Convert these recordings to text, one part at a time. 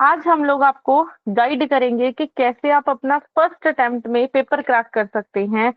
आज हम लोग आपको गाइड करेंगे कि कैसे आप अपना फर्स्ट अटेम्प्ट में पेपर क्रैक कर सकते हैं।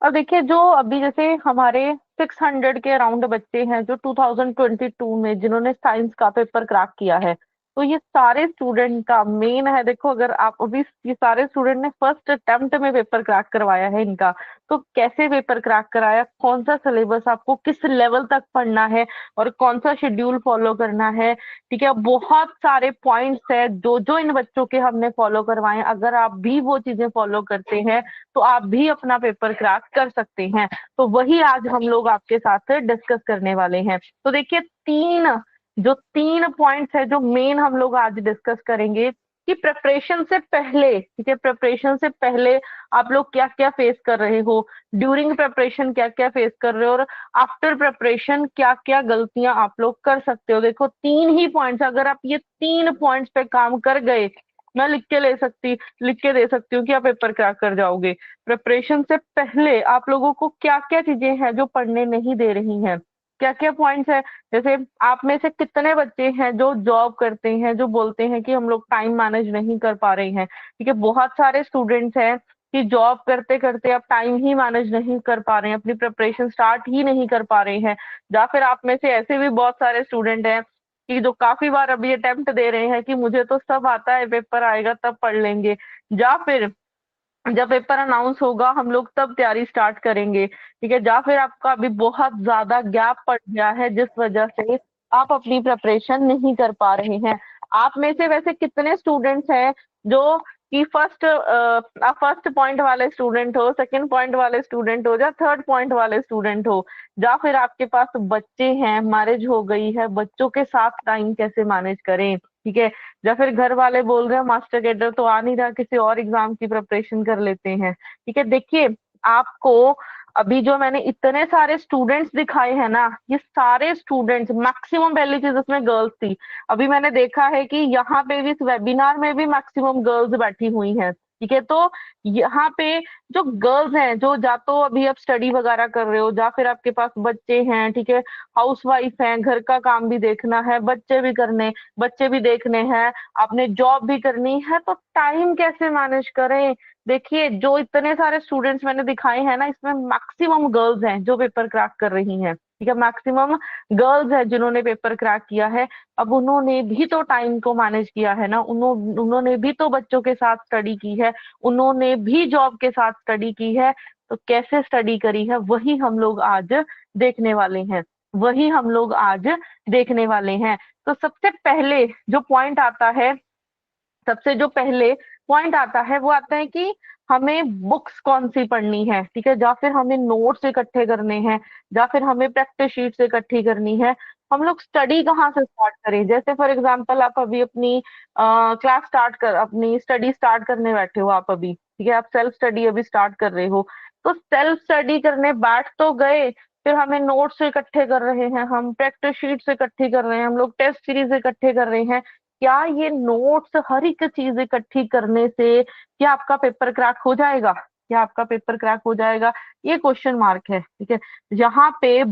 और देखिए, जो अभी जैसे हमारे 600 के अराउंड बच्चे हैं जो 2022 में जिन्होंने साइंस का पेपर क्रैक किया है, तो ये सारे स्टूडेंट का मेन है। देखो, अगर आप अभी ये सारे स्टूडेंट ने फर्स्ट अटेम्प्ट में पेपर क्रैक करवाया है इनका, तो कैसे पेपर क्रैक कराया, कौन सा सिलेबस आपको किस लेवल तक पढ़ना है और कौन सा शेड्यूल फॉलो करना है। ठीक है, बहुत सारे पॉइंट्स है जो जो इन बच्चों के हमने फॉलो करवाए हैं। अगर आप भी वो चीजें फॉलो करते हैं तो आप भी अपना पेपर क्रैक कर सकते हैं। तो वही आज हम लोग आपके साथ डिस्कस करने वाले हैं। तो देखिए, तीन पॉइंट्स है जो मेन हम लोग आज डिस्कस करेंगे कि प्रिपरेशन से पहले, ठीक है, प्रिपरेशन से पहले आप लोग क्या क्या फेस कर रहे हो, ड्यूरिंग प्रिपरेशन क्या क्या फेस कर रहे हो, और आफ्टर प्रिपरेशन क्या क्या गलतियां आप लोग कर सकते हो। देखो, तीन ही पॉइंट्स, अगर आप ये तीन पॉइंट्स पे काम कर गए, मैं लिख के दे सकती हूँ कि आप पेपर क्रैक कर जाओगे। प्रिपरेशन से पहले आप लोगों को क्या क्या चीजें हैं जो पढ़ने नहीं दे रही हैं, क्या क्या पॉइंट्स है। जैसे, आप में से कितने बच्चे हैं जो जॉब करते हैं, जो बोलते हैं कि हम लोग टाइम मैनेज नहीं कर पा रहे हैं। ठीक है, बहुत सारे स्टूडेंट्स हैं कि जॉब करते करते आप टाइम ही मैनेज नहीं कर पा रहे हैं, अपनी प्रिपरेशन स्टार्ट ही नहीं कर पा रहे हैं। या फिर आप में से ऐसे भी बहुत सारे स्टूडेंट हैं कि जो काफी बार अभी अटेम्प्ट दे रहे हैं कि मुझे तो सब आता है, पेपर आएगा तब पढ़ लेंगे, या फिर जब पेपर अनाउंस होगा हम लोग तब तैयारी स्टार्ट करेंगे। ठीक है, या फिर आपका अभी बहुत ज्यादा गैप पड़ गया है जिस वजह से आप अपनी प्रिपरेशन नहीं कर पा रहे हैं। आप में से वैसे कितने स्टूडेंट्स हैं जो कि फर्स्ट पॉइंट वाले स्टूडेंट हो, सेकंड पॉइंट वाले स्टूडेंट हो, या थर्ड पॉइंट वाले स्टूडेंट हो, या फिर आपके पास बच्चे हैं, मैरिज हो गई है, बच्चों के साथ टाइम कैसे मैनेज करें। ठीक है, या फिर घर वाले बोल रहे हैं मास्टर कैडर तो आ नहीं रहा, किसी और एग्जाम की प्रिपरेशन कर लेते हैं। ठीक है, देखिए, आपको अभी जो मैंने इतने सारे स्टूडेंट्स दिखाए हैं ना, ये सारे स्टूडेंट्स, मैक्सिमम पहली चीज इसमें गर्ल्स थी। अभी मैंने देखा है कि यहाँ पे भी, इस वेबिनार में भी मैक्सिमम गर्ल्स बैठी हुई हैं। ठीक है, तो यहाँ पे जो गर्ल्स हैं, जो या तो अभी आप स्टडी वगैरह कर रहे हो, या फिर आपके पास बच्चे हैं, ठीक है, हाउस वाइफ हैं, घर का काम भी देखना है, बच्चे भी देखने हैं, आपने जॉब भी करनी है, तो टाइम कैसे मैनेज करें। देखिए, जो इतने सारे स्टूडेंट्स मैंने दिखाए हैं ना, इसमें मैक्सिमम गर्ल्स हैं जो पेपर क्रैक कर रही हैं। ठीक है, मैक्सिमम गर्ल्स हैं जिन्होंने पेपर क्रैक किया है। अब उन्होंने भी तो टाइम को मैनेज किया है ना, उन्होंने भी तो बच्चों के साथ स्टडी की है, उन्होंने भी जॉब के साथ स्टडी की है। तो कैसे स्टडी करी है वही हम लोग आज देखने वाले हैं, वही हम लोग आज देखने वाले हैं। तो सबसे पहले जो पॉइंट आता है, सबसे जो पहले पॉइंट आता है वो आता है कि हमें बुक्स कौन सी पढ़नी है। ठीक है, या फिर हमें नोट्स इकट्ठे करने हैं, या फिर हमें प्रैक्टिस शीट्स इकट्ठी करनी है। हम लोग स्टडी कहाँ से स्टार्ट करें। जैसे फॉर एग्जांपल, आप अभी अपनी अपनी स्टडी स्टार्ट करने बैठे हो, आप अभी, ठीक है, आप सेल्फ स्टडी अभी स्टार्ट कर रहे हो, तो सेल्फ स्टडी करने बैठ तो गए, फिर हमें नोट्स इकट्ठे कर रहे हैं, हम प्रैक्टिस शीट्स इकट्ठी कर रहे हैं, हम लोग टेस्ट सीरीज इकट्ठे कर रहे हैं। क्या ये नोट्स, हर एक चीज इकट्ठी करने से क्या आपका पेपर क्रैक हो जाएगा, क्या आपका पेपर क्रैक हो जाएगा? ये क्वेश्चन मार्क है। ठीक है, यहाँ पे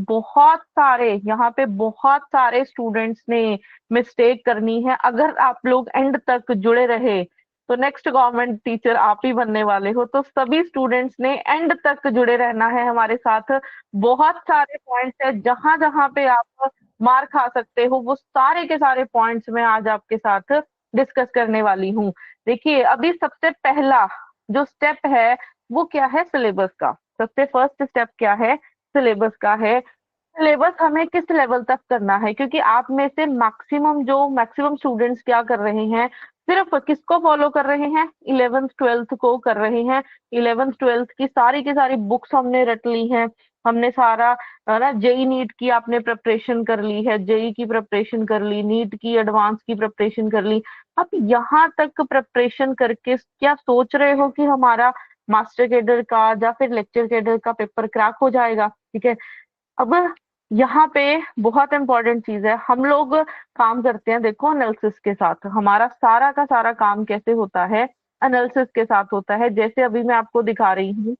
बहुत सारे स्टूडेंट्स ने मिस्टेक करनी है। अगर आप लोग एंड तक जुड़े रहे तो नेक्स्ट गवर्नमेंट टीचर आप ही बनने वाले हो। तो सभी स्टूडेंट्स ने एंड तक जुड़े रहना है हमारे साथ। बहुत सारे पॉइंट्स है, जहां जहां पे आप मार खा सकते हो, वो सारे के सारे पॉइंट्स मैं आज आपके साथ डिस्कस करने वाली हूँ। देखिए, अभी सबसे पहला जो स्टेप है वो क्या है, सिलेबस का। सबसे फर्स्ट स्टेप क्या है, सिलेबस का है। सिलेबस हमें किस लेवल तक करना है, क्योंकि आप में से मैक्सिमम स्टूडेंट्स क्या कर रहे हैं, सिर्फ किसको फॉलो कर रहे हैं, 11th 12th को कर रहे हैं। 11th 12th की सारी बुक्स हमने रट ली हैं, हमने सारा, है ना, जेई नीट की आपने प्रिपरेशन कर ली है, जेई की प्रिपरेशन कर ली, नीट की एडवांस की प्रिपरेशन कर ली। अब यहाँ तक प्रिपरेशन करके क्या सोच रहे हो कि हमारा मास्टर कैडर का या फिर लेक्चर कैडर का पेपर क्रैक हो जाएगा? ठीक है, अब यहाँ पे बहुत इंपॉर्टेंट चीज है, हम लोग काम करते हैं, देखो, एनालिसिस के साथ। हमारा सारा का सारा काम कैसे होता है, एनालिसिस के साथ होता है। जैसे अभी मैं आपको दिखा रही हूँ,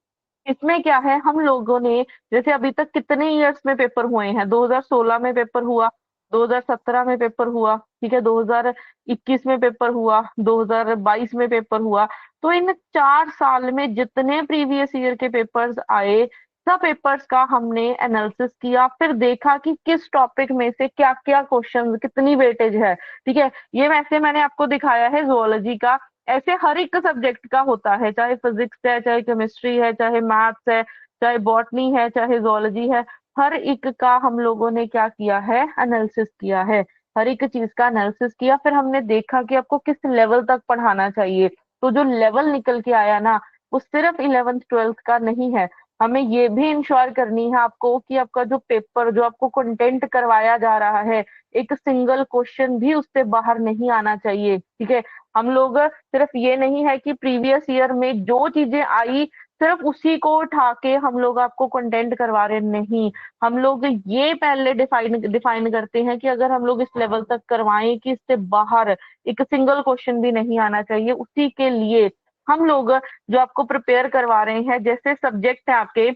इसमें क्या है, हम लोगों ने जैसे अभी तक कितने ईयर्स में पेपर हुए हैं, 2016 में पेपर हुआ, 2017 में पेपर हुआ, ठीक है, 2021 में पेपर हुआ, 2022 में पेपर हुआ। तो इन 4 साल में जितने प्रीवियस ईयर के पेपर्स आए, सब पेपर्स का हमने एनालिसिस किया, फिर देखा कि किस टॉपिक में से क्या क्या क्वेश्चन, कितनी वेटेज है। ठीक है, ये वैसे मैंने आपको दिखाया है जोलॉजी का। ऐसे हर एक सब्जेक्ट का होता है, चाहे फिजिक्स है, चाहे केमिस्ट्री है, चाहे मैथ्स है, चाहे बॉटनी है, चाहे जोलॉजी है। हर एक का हम लोगों ने क्या किया है, एनालिसिस किया है। हर एक चीज का एनालिसिस किया, फिर हमने देखा कि आपको किस लेवल तक पढ़ाना चाहिए। तो जो लेवल निकल के आया ना, वो सिर्फ 11th 12th का नहीं है। हमें ये भी इंश्योर करनी है आपको कि आपका जो पेपर, जो आपको कंटेंट करवाया जा रहा है, एक सिंगल क्वेश्चन भी उससे बाहर नहीं आना चाहिए। ठीक है, हम लोग सिर्फ ये नहीं है कि प्रीवियस ईयर में जो चीजें आई सिर्फ उसी को उठा के हम लोग आपको कंटेंट करवा रहे, नहीं। हम लोग ये पहले डिफाइन डिफाइन करते हैं कि अगर हम लोग इस लेवल तक करवाएं कि इससे बाहर एक सिंगल क्वेश्चन भी नहीं आना चाहिए, उसी के लिए हम लोग जो आपको प्रिपेयर करवा रहे हैं, जैसे सब्जेक्ट है आपके,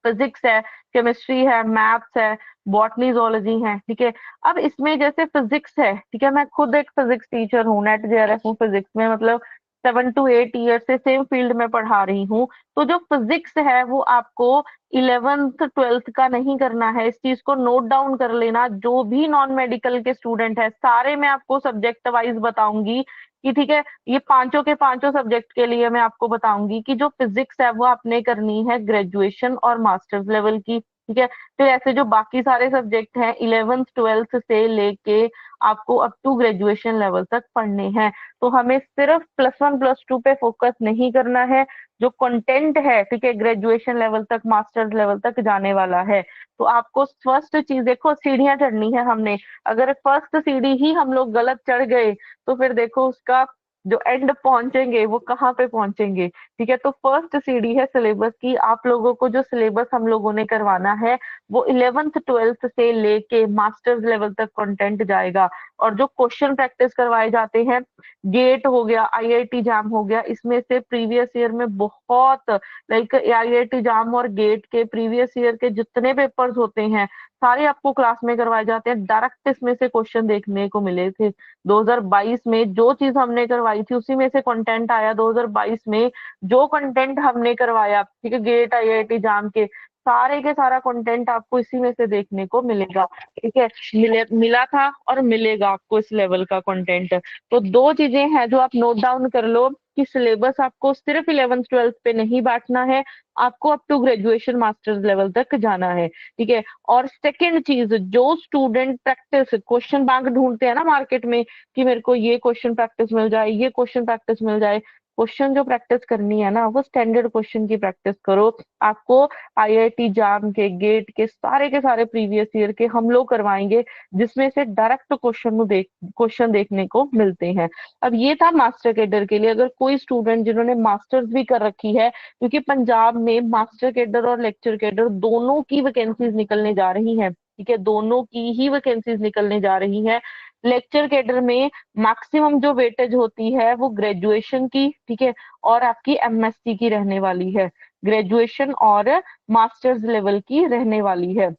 फिजिक्स है, केमिस्ट्री है, मैथ्स है, बॉटनी, जोलॉजी है। ठीक है, अब इसमें जैसे फिजिक्स है, ठीक है, मैं खुद एक फिजिक्स टीचर हूँ, नेट जेआरएफ हूँ फिजिक्स में, मतलब 7 to 8 ईयर से सेम फील्ड में पढ़ा रही हूँ। तो जो फिजिक्स है वो आपको 11th 12th का नहीं करना है, इस चीज को नोट डाउन कर लेना। जो भी नॉन मेडिकल के स्टूडेंट है, सारे मैं आपको सब्जेक्ट वाइज बताऊंगी कि ठीक है, ये पांचों के पांचों सब्जेक्ट के लिए मैं आपको बताऊंगी कि जो फिजिक्स है वो आपने करनी है ग्रेजुएशन और मास्टर्स लेवल की। ठीक है, फिर ऐसे जो बाकी सारे सब्जेक्ट हैं 11th 12th से लेके आपको अप टू ग्रेजुएशन लेवल तक पढ़ने हैं। तो हमें सिर्फ +1 +2 पे फोकस नहीं करना है। जो कंटेंट है, ठीक है, ग्रेजुएशन लेवल तक, मास्टर्स लेवल तक जाने वाला है। तो आपको फर्स्ट चीज देखो, सीढ़ियां चढ़नी है हमने। अगर फर्स्ट सीढ़ी ही हम लोग गलत चढ़ गए, तो फिर देखो उसका जो एंड पहुंचेंगे वो कहाँ पे पहुंचेंगे। ठीक है, तो फर्स्ट सीढ़ी है सिलेबस की। आप लोगों को जो सिलेबस हम लोगों ने करवाना है, वो 11th 12th से लेके मास्टर्स लेवल तक कंटेंट जाएगा। और जो क्वेश्चन प्रैक्टिस करवाए जाते हैं, गेट हो गया, आईआईटी जाम हो गया, इसमें से प्रीवियस ईयर में बहुत, लाइक आईआईटी जाम और गेट के प्रीवियस ईयर के जितने पेपर्स होते हैं, सारे आपको क्लास में करवाए जाते हैं। डायरेक्ट इसमें से क्वेश्चन देखने को मिले थे। 2022 में जो चीज हमने करवाई थी उसी में से कंटेंट आया। 2022 में जो कंटेंट हमने करवाया, ठीक है, गेट आईआईटी जाम के सारे के सारा कंटेंट आपको इसी में से देखने को मिलेगा। ठीक है, मिला था और मिलेगा आपको इस लेवल का कंटेंट। तो दो चीजें हैं जो आप नोट डाउन कर लो कि सिलेबस आपको सिर्फ 11th 12th पे नहीं बांटना है, आपको up to graduation masters level तक जाना है। ठीक है, और सेकेंड चीज, जो स्टूडेंट प्रैक्टिस क्वेश्चन बैंक ढूंढते हैं ना मार्केट में, कि मेरे को ये क्वेश्चन प्रैक्टिस मिल जाए, ये क्वेश्चन प्रैक्टिस मिल जाए, क्वेश्चन जो प्रैक्टिस करनी है ना, वो स्टैंडर्ड क्वेश्चन की प्रैक्टिस करो। आपको आईआईटी जाम के सारे प्रीवियस ईयर के हम लोग करवाएंगे, जिसमें से डायरेक्ट क्वेश्चन देखने को मिलते हैं। अब ये था मास्टर कैडर के लिए। अगर कोई स्टूडेंट जिन्होंने मास्टर्स भी कर रखी है, क्योंकि पंजाब में मास्टर कैडर और लेक्चर कैडर दोनों की वैकेंसीज निकलने जा रही हैं। ठीक है, दोनों की ही वैकेंसीज निकलने जा रही हैं। लेक्चर कैडर में मैक्सिमम जो वेटेज होती है वो ग्रेजुएशन की, ठीक है, और आपकी एमएससी की रहने वाली है। ग्रेजुएशन और मास्टर्स लेवल की रहने वाली है।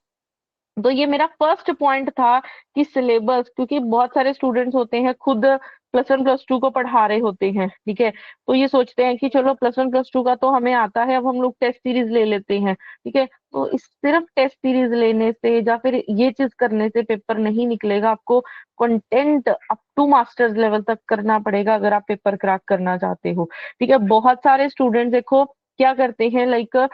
तो ये मेरा फर्स्ट पॉइंट था कि सिलेबस, क्योंकि बहुत सारे स्टूडेंट्स होते हैं खुद +1 +2 को पढ़ा रहे होते हैं। ठीक है, तो ये सोचते हैं कि चलो +1 +2 का तो हमें आता है, अब हम लोग टेस्ट सीरीज ले लेते हैं। ठीक है, तो इस सिर्फ टेस्ट सीरीज लेने से या फिर ये चीज करने से पेपर नहीं निकलेगा। आपको content up to masters level तक करना पड़ेगा अगर आप पेपर क्रैक करना चाहते हो। ठीक है, बहुत सारे स्टूडेंट देखो क्या करते हैं, लाइक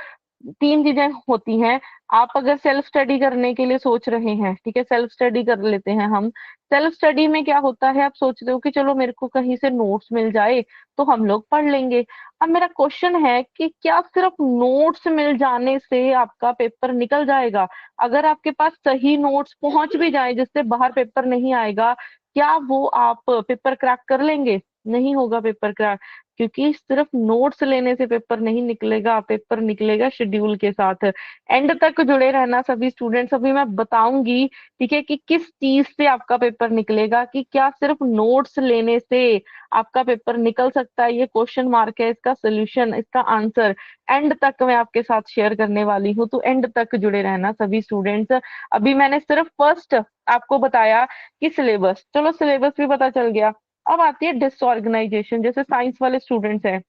तीन चीजें होती हैं। आप अगर सेल्फ स्टडी करने के लिए सोच रहे हैं, ठीक है, सेल्फ स्टडी कर लेते हैं हम। सेल्फ स्टडी में क्या होता है, आप सोचते हो कि चलो मेरे को कहीं से नोट्स मिल जाए तो हम लोग पढ़ लेंगे। अब मेरा क्वेश्चन है कि क्या सिर्फ नोट्स मिल जाने से आपका पेपर निकल जाएगा? अगर आपके पास सही नोट्स पहुंच भी जाए जिससे बाहर पेपर नहीं आएगा, क्या वो आप पेपर क्रैक कर लेंगे? नहीं होगा पेपर क्रैक, क्योंकि सिर्फ नोट्स लेने से पेपर नहीं निकलेगा, पेपर निकलेगा शेड्यूल के साथ। एंड तक जुड़े रहना सभी स्टूडेंट्स, अभी मैं बताऊंगी ठीक है कि किस चीज से आपका पेपर निकलेगा, कि क्या सिर्फ नोट्स लेने से आपका पेपर निकल सकता है, ये क्वेश्चन मार्क है, इसका सोल्यूशन, इसका आंसर एंड तक मैं आपके साथ शेयर करने वाली हूँ, तो एंड तक जुड़े रहना सभी स्टूडेंट्स। अभी मैंने सिर्फ फर्स्ट आपको बताया कि सिलेबस, चलो सिलेबस भी पता चल गया। अब आती है डिसऑर्गेनाइजेशन। जैसे साइंस वाले स्टूडेंट्स हैं,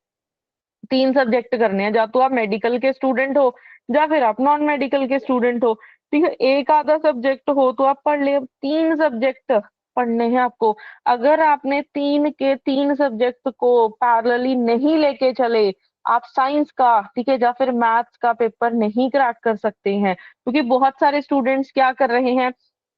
3 सब्जेक्ट करने हैं, या तो आप मेडिकल के स्टूडेंट हो या फिर आप नॉन मेडिकल के स्टूडेंट हो, ठीक है, एक आधा सब्जेक्ट हो तो आप पढ़ ले। अब 3 सब्जेक्ट पढ़ने हैं आपको। अगर आपने 3 के 3 सब्जेक्ट को पैरेलली नहीं लेके चले, आप साइंस का ठीक है या फिर मैथ्स का पेपर नहीं क्रैक कर सकते हैं, क्योंकि बहुत सारे स्टूडेंट्स क्या कर रहे हैं,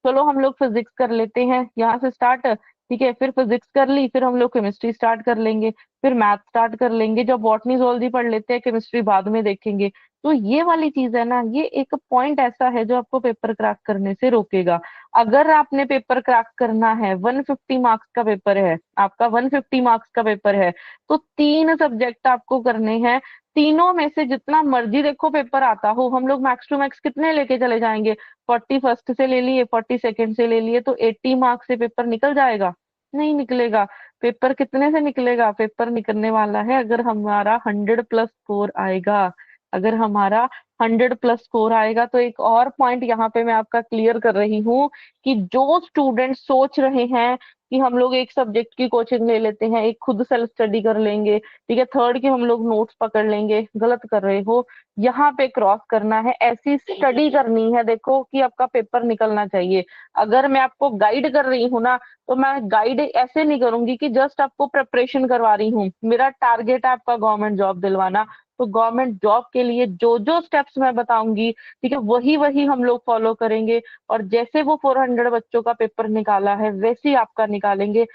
चलो हम लोग फिजिक्स कर लेते हैं यहाँ से स्टार्ट, ठीक है, फिर फिजिक्स कर ली, फिर हम लोग केमिस्ट्री स्टार्ट कर लेंगे, फिर मैथ स्टार्ट कर लेंगे, जब बॉटनी zoology पढ़ लेते हैं, केमिस्ट्री बाद में देखेंगे। तो ये वाली चीज है ना, ये एक पॉइंट ऐसा है जो आपको पेपर क्रैक करने से रोकेगा। अगर आपने पेपर क्रैक करना है, 150 मार्क्स का पेपर है आपका, 150 मार्क्स का पेपर है, तो 3 सब्जेक्ट आपको करने हैं। तीनों में से जितना मर्जी देखो पेपर आता हो, हम लोग मैक्स टू मैक्स कितने लेके चले जाएंगे, 41st से ले लिए, 42nd से ले लिए, तो 80 मार्क्स से पेपर निकल जाएगा? नहीं निकलेगा। पेपर कितने से निकलेगा? पेपर निकलने वाला है अगर हमारा 100+ स्कोर आएगा। अगर हमारा 100+ स्कोर आएगा, तो एक और पॉइंट यहाँ पे मैं आपका क्लियर कर रही हूँ, कि जो स्टूडेंट सोच रहे हैं कि हम लोग एक सब्जेक्ट की कोचिंग ले लेते हैं, एक खुद सेल्फ स्टडी कर लेंगे, ठीक है, थर्ड की हम लोग नोट्स पकड़ लेंगे, गलत कर रहे हो। यहाँ पे क्रॉस करना है, ऐसी स्टडी करनी है देखो कि आपका पेपर निकलना चाहिए। अगर मैं आपको गाइड कर रही हूँ ना, तो मैं गाइड ऐसे नहीं करूंगी कि जस्ट आपको प्रिपरेशन करवा रही हूँ। मेरा टारगेट है आपका गवर्नमेंट जॉब दिलवाना, तो गवर्नमेंट जॉब के लिए जो जो स्टेप्स मैं बताऊंगी, ठीक है, वही वही हम लोग फॉलो करेंगे। और जैसे वो 400 बच्चों का पेपर निकाला है, वैसे ही आपका निकालेंगे।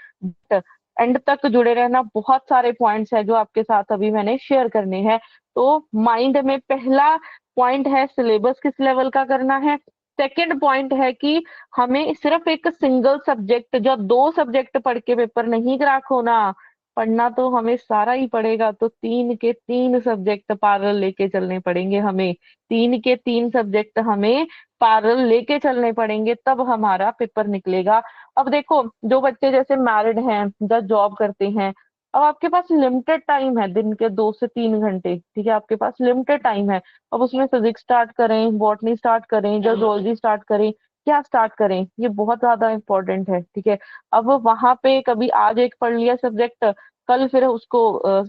एंड तक जुड़े रहना, बहुत सारे पॉइंट्स है जो आपके साथ अभी मैंने शेयर करने हैं। तो माइंड में पहला पॉइंट है सिलेबस किस लेवल का करना है। सेकंड पॉइंट है कि हमें सिर्फ एक सिंगल सब्जेक्ट, जो 2 सब्जेक्ट पढ़ के पेपर नहीं क्रैक होना, पढ़ना तो हमें सारा ही पड़ेगा। तो 3 के 3 सब्जेक्ट पैरेलल लेके चलने पड़ेंगे हमें, 3 के 3 सब्जेक्ट हमें पैरेलल लेके चलने पड़ेंगे, तब हमारा पेपर निकलेगा। अब देखो, जो बच्चे जैसे मैरिड हैं या जॉब करते हैं, अब आपके पास लिमिटेड टाइम है, दिन के 2 से 3 घंटे, ठीक है, आपके पास लिमिटेड टाइम है। अब उसमें फिजिक्स स्टार्ट करें, बॉटनी स्टार्ट करें या zoology स्टार्ट करें, क्या स्टार्ट करें, ये बहुत ज्यादा इंपॉर्टेंट है, ठीक है। अब वहां पे कभी आज एक पढ़ लिया सब्जेक्ट, कल फिर उसको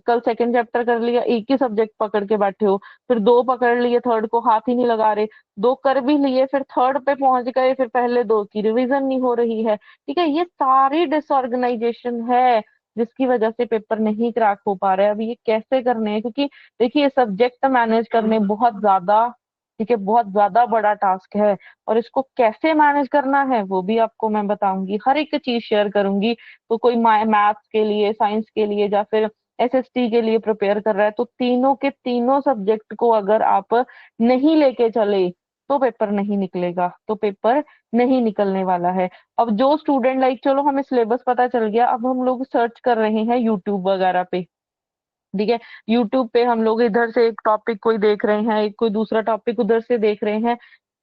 कल सेकंड चैप्टर कर लिया, एक ही सब्जेक्ट पकड़ के बैठे हो, फिर 2 पकड़ लिए, थर्ड को हाथ ही नहीं लगा रहे, 2 कर भी लिए, फिर थर्ड पे पहुंच गए, फिर पहले 2 की रिवीजन नहीं हो रही है, ठीक है। ये सारी डिसऑर्गेनाइजेशन है जिसकी वजह से पेपर नहीं क्रैक हो पा रहा है। अभी ये कैसे करने हैं, क्योंकि देखिए सब्जेक्ट मैनेज करने बहुत ज्यादा, ठीक है, बहुत ज्यादा बड़ा टास्क है, और इसको कैसे मैनेज करना है वो भी आपको मैं बताऊंगी, हर एक चीज शेयर करूंगी। तो कोई मैथ्स के लिए, साइंस के लिए या फिर एसएसटी के लिए प्रिपेयर कर रहा है, तो तीनों के तीनों सब्जेक्ट को अगर आप नहीं लेके चले, तो पेपर नहीं निकलेगा, तो पेपर नहीं निकलने वाला है। अब जो स्टूडेंट, लाइक चलो हमें सिलेबस पता चल गया, अब हम लोग सर्च कर रहे हैं यूट्यूब वगैरह पे, ठीक है, यूट्यूब पे हम लोग इधर से एक टॉपिक कोई देख रहे हैं, एक कोई दूसरा टॉपिक उधर से देख रहे हैं।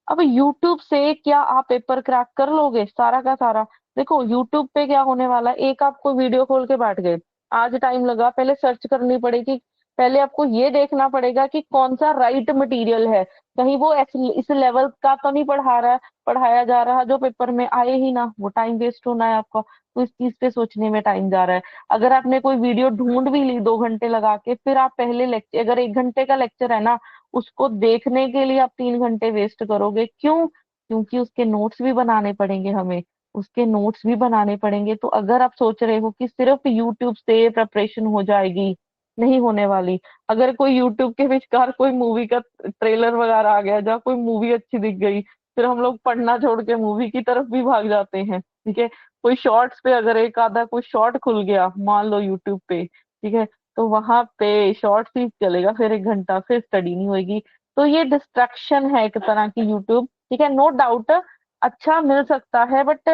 अब यूट्यूब से क्या आप पेपर क्रैक कर लोगे सारा का सारा? देखो यूट्यूब पे क्या होने वाला है, एक आपको वीडियो खोल के बैठ गए, आज टाइम लगा, पहले सर्च करनी पड़ेगी, पहले आपको ये देखना पड़ेगा कि कौन सा राइट मटेरियल है, कहीं वो इस लेवल का तो नहीं पढ़ा रहा है, पढ़ाया जा रहा है जो पेपर में आए ही ना, वो टाइम वेस्ट होना है आपका। तो इस चीज पे सोचने में टाइम जा रहा है। अगर आपने कोई वीडियो ढूंढ भी ली 2 घंटे लगा के, फिर आप पहले लेक्चर, अगर 1 घंटे का लेक्चर है ना, उसको देखने के लिए आप 3 घंटे वेस्ट करोगे, क्यों? क्योंकि उसके नोट्स भी बनाने पड़ेंगे हमें, उसके नोट्स भी बनाने पड़ेंगे। तो अगर आप सोच रहे हो कि सिर्फ यूट्यूब से प्रिपरेशन हो जाएगी, नहीं होने वाली। अगर कोई यूट्यूब के विचकार कोई मूवी का ट्रेलर वगैरह आ गया, जहाँ कोई मूवी अच्छी दिख गई, फिर हम लोग पढ़ना छोड़ के मूवी की तरफ भी भाग जाते हैं, ठीक है। कोई शॉर्ट्स पे अगर एक आधा कोई शॉर्ट खुल गया मान लो यूट्यूब पे, ठीक है, तो वहां पे शॉर्ट ही चलेगा, फिर 1 घंटा, फिर स्टडी नहीं होगी। तो ये डिस्ट्रैक्शन है एक तरह की यूट्यूब, ठीक है, नो डाउट अच्छा मिल सकता है, बट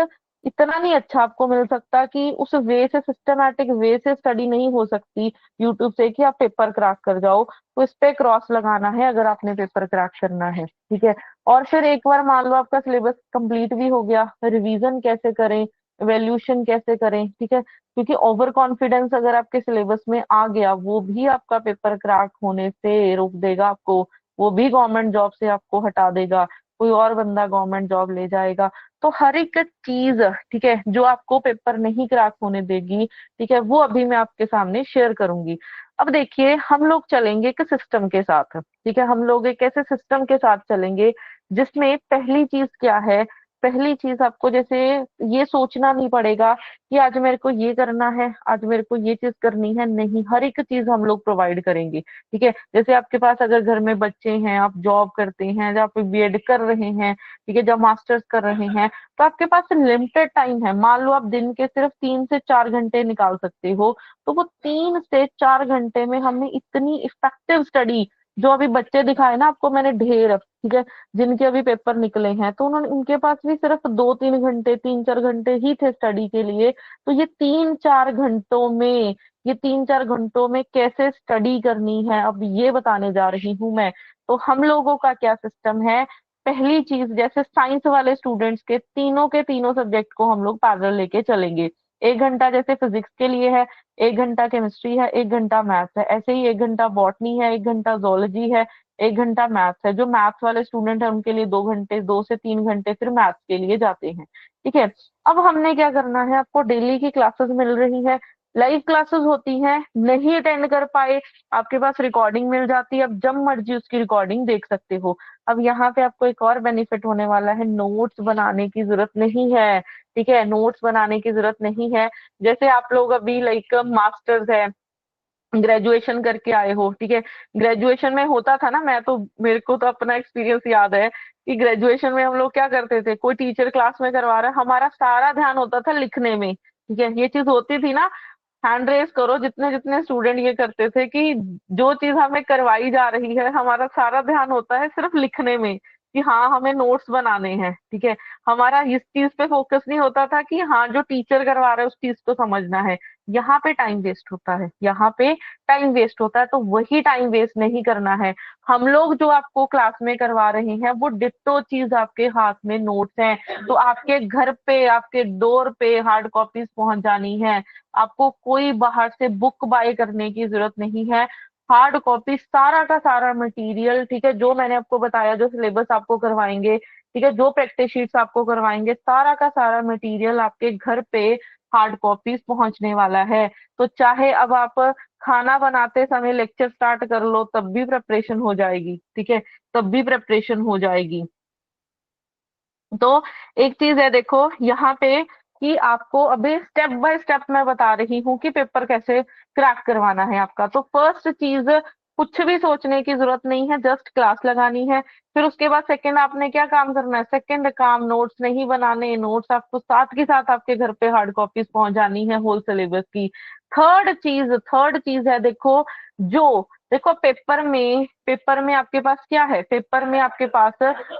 इतना नहीं अच्छा आपको मिल सकता कि उस वे से, सिस्टमैटिक वे से स्टडी नहीं हो सकती यूट्यूब से कि आप पेपर क्रैक कर जाओ। तो इस पे क्रॉस लगाना है अगर आपने पेपर क्रैक करना है, ठीक है। और फिर एक बार मान लो आपका सिलेबस कंप्लीट भी हो गया, रिवीजन कैसे करें, एवेल्यूशन कैसे करें, ठीक है। क्योंकि ओवर कॉन्फिडेंस अगर आपके सिलेबस में आ गया, वो भी आपका पेपर क्रैक होने से रोक देगा आपको, वो भी गवर्नमेंट जॉब से आपको हटा देगा, कोई और बंदा गवर्नमेंट जॉब ले जाएगा। तो हर एक चीज, ठीक है, जो आपको पेपर नहीं क्रैक होने देगी, ठीक है, वो अभी मैं आपके सामने शेयर करूंगी। अब देखिए, हम लोग चलेंगे एक सिस्टम के साथ, ठीक है, हम लोग एक ऐसे सिस्टम के साथ चलेंगे जिसमें पहली चीज क्या है, पहली चीज आपको जैसे ये सोचना नहीं पड़ेगा कि आज मेरे को ये करना है, आज मेरे को ये चीज करनी है, नहीं, हर एक चीज हम लोग प्रोवाइड करेंगे, ठीक है। जैसे आपके पास अगर घर में बच्चे हैं, आप जॉब करते हैं, जब आप बीएड कर रहे हैं, ठीक है, जब मास्टर्स कर रहे हैं, तो आपके पास लिमिटेड टाइम है। मान लो आप दिन के सिर्फ 3 से 4 घंटे निकाल सकते हो, तो वो 3 से 4 घंटे में हमने इतनी इफेक्टिव स्टडी, जो अभी बच्चे दिखाए ना आपको मैंने ढेर, ठीक है, जिनके अभी पेपर निकले हैं, तो उन्होंने, उनके पास भी सिर्फ 2-3 घंटे, 3-4 घंटे ही थे स्टडी के लिए। तो ये 3-4 घंटों में कैसे स्टडी करनी है, अब ये बताने जा रही हूँ मैं। तो हम लोगों का क्या सिस्टम है, पहली चीज, जैसे साइंस वाले स्टूडेंट्स के तीनों सब्जेक्ट को हम लोग पैरेलल लेके चलेंगे। 1 घंटा जैसे फिजिक्स के लिए है, 1 घंटा केमिस्ट्री है, 1 घंटा मैथ्स है, ऐसे ही 1 घंटा बॉटनी है, 1 घंटा जोलॉजी है, 1 घंटा मैथ्स है। जो मैथ्स वाले स्टूडेंट है उनके लिए 2 घंटे, 2 से 3 घंटे फिर मैथ्स के लिए जाते हैं, ठीक है। अब हमने क्या करना है, आपको डेली की क्लासेस मिल रही है, लाइव क्लासेस होती हैं, नहीं अटेंड कर पाए, आपके पास रिकॉर्डिंग मिल जाती है, अब जब मर्जी उसकी रिकॉर्डिंग देख सकते हो। अब यहाँ पे आपको एक और बेनिफिट होने वाला है, नोट्स बनाने की जरूरत नहीं है, ठीक है, नोट्स बनाने की जरूरत नहीं है। जैसे आप लोग अभी लाइक मास्टर्स है, ग्रेजुएशन करके आए हो, ठीक है, ग्रेजुएशन में होता था ना, मैं तो, मेरे को तो अपना एक्सपीरियंस याद है कि ग्रेजुएशन में हम लोग क्या करते थे, कोई टीचर क्लास में करवा रहा है, हमारा सारा ध्यान होता था लिखने में, ठीक है, ये चीज होती थी ना। हैंड रेस करो जितने जितने स्टूडेंट ये करते थे कि जो चीज हमें करवाई जा रही है, हमारा सारा ध्यान होता है सिर्फ लिखने में, कि हाँ हमें नोट्स बनाने हैं, ठीक है। हमारा इस चीज पे फोकस नहीं होता था कि हाँ जो टीचर करवा रहा है उस चीज को समझना है। यहाँ पे टाइम वेस्ट होता है, यहाँ पे टाइम वेस्ट होता है, तो वही टाइम वेस्ट नहीं करना है। हम लोग जो आपको क्लास में करवा रहे हैं वो डिट्टो चीज आपके हाथ में नोट्स हैं, तो आपके घर पे, आपके डोर पे हार्ड कॉपीज पहुंच जानी है। आपको कोई बाहर से बुक बाय करने की जरूरत नहीं है। हार्ड कॉपी सारा का सारा मटेरियल, ठीक है, जो मैंने आपको बताया, जो सिलेबस आपको करवाएंगे, ठीक है, जो प्रैक्टिस शीट्स आपको करवाएंगे, सारा का सारा मटेरियल आपके घर पे हार्ड कॉपीज पहुंचने वाला है। तो चाहे अब आप खाना बनाते समय लेक्चर स्टार्ट कर लो, तब भी प्रिपरेशन हो जाएगी, ठीक है, तब भी प्रिपरेशन हो जाएगी। तो एक चीज है देखो यहाँ पे, कि आपको अभी स्टेप बाय स्टेप मैं बता रही हूँ कि पेपर कैसे क्रैक करवाना है आपका। तो फर्स्ट चीज, कुछ भी सोचने की जरूरत नहीं है, जस्ट क्लास लगानी है। फिर उसके बाद सेकंड आपने क्या काम करना है, सेकंड काम, नोट्स नहीं बनाने, नोट्स आपको साथ के साथ आपके घर पे हार्ड कॉपीज पहुंच जानी है होल सिलेबस की। थर्ड चीज है देखो, जो देखो पेपर में आपके पास क्या है, पेपर में आपके पास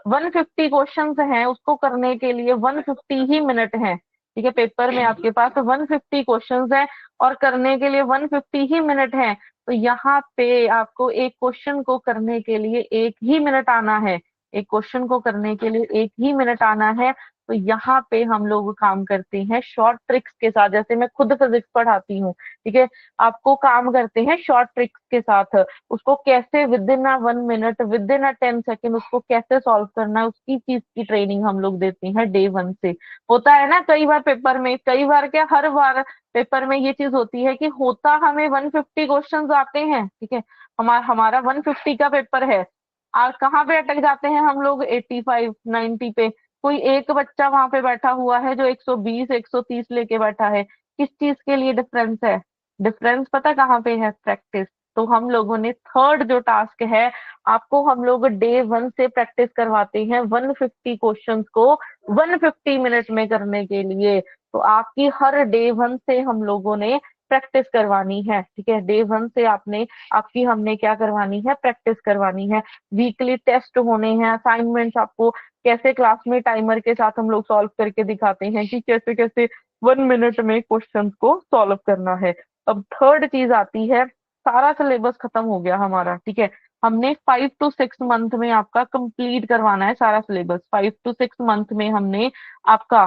150 क्वेश्चंस हैं, उसको करने के लिए 150 ही मिनट हैं, ठीक है, पेपर में आपके पास 150 क्वेश्चंस हैं और करने के लिए 150 ही मिनट हैं। तो यहाँ पे आपको एक क्वेश्चन को करने के लिए 1 ही मिनट आना है, एक क्वेश्चन को करने के लिए 1 ही मिनट आना है। तो यहाँ पे हम लोग काम करते हैं शॉर्ट ट्रिक्स के साथ, जैसे मैं खुद फिजिक्स पढ़ाती हूँ, ठीक है, आपको काम करते हैं शॉर्ट ट्रिक्स के साथ। उसको कैसे with in a 1 minute, with in a 10 second उसको कैसे सॉल्व करना है, उसकी चीज की ट्रेनिंग हम लोग देते हैं डे 1 से। होता है ना कई बार पेपर में, कई बार क्या, हर बार पेपर में ये चीज होती है कि होता हमें 150 क्वेश्चन आते हैं, ठीक है, हमारा हमारा 150 का पेपर है, और कहाँ पे अटक जाते हैं हम लोग, 85-90 पे। कोई एक बच्चा वहां पे बैठा हुआ है जो 120-130 लेके बैठा है, किस चीज के लिए डिफरेंस है, डिफरेंस पता कहाँ पे है, प्रैक्टिस। तो हम लोगों ने थर्ड जो टास्क है, आपको हम लोग डे 1 से प्रैक्टिस करवाते हैं 150 क्वेश्चंस को 150 मिनट में करने के लिए। तो आपकी हर डे 1 से हम लोगों ने प्रैक्टिस करवानी है। ठीक है, डे वन से आपने आपकी हमने क्या करवानी है, प्रैक्टिस करवानी है। वीकली टेस्ट होने हैं, असाइनमेंट्स आपको कैसे क्लास में टाइमर के साथ हम लोग सॉल्व करके दिखाते हैं कि कैसे कैसे 1 मिनट में क्वेश्चंस को सॉल्व करना है। अब थर्ड चीज आती है, सारा सिलेबस खत्म हो गया हमारा। ठीक है, हमने 5 to 6 मंथ में आपका कंप्लीट करवाना है सारा सिलेबस। 5 to 6 मंथ में हमने आपका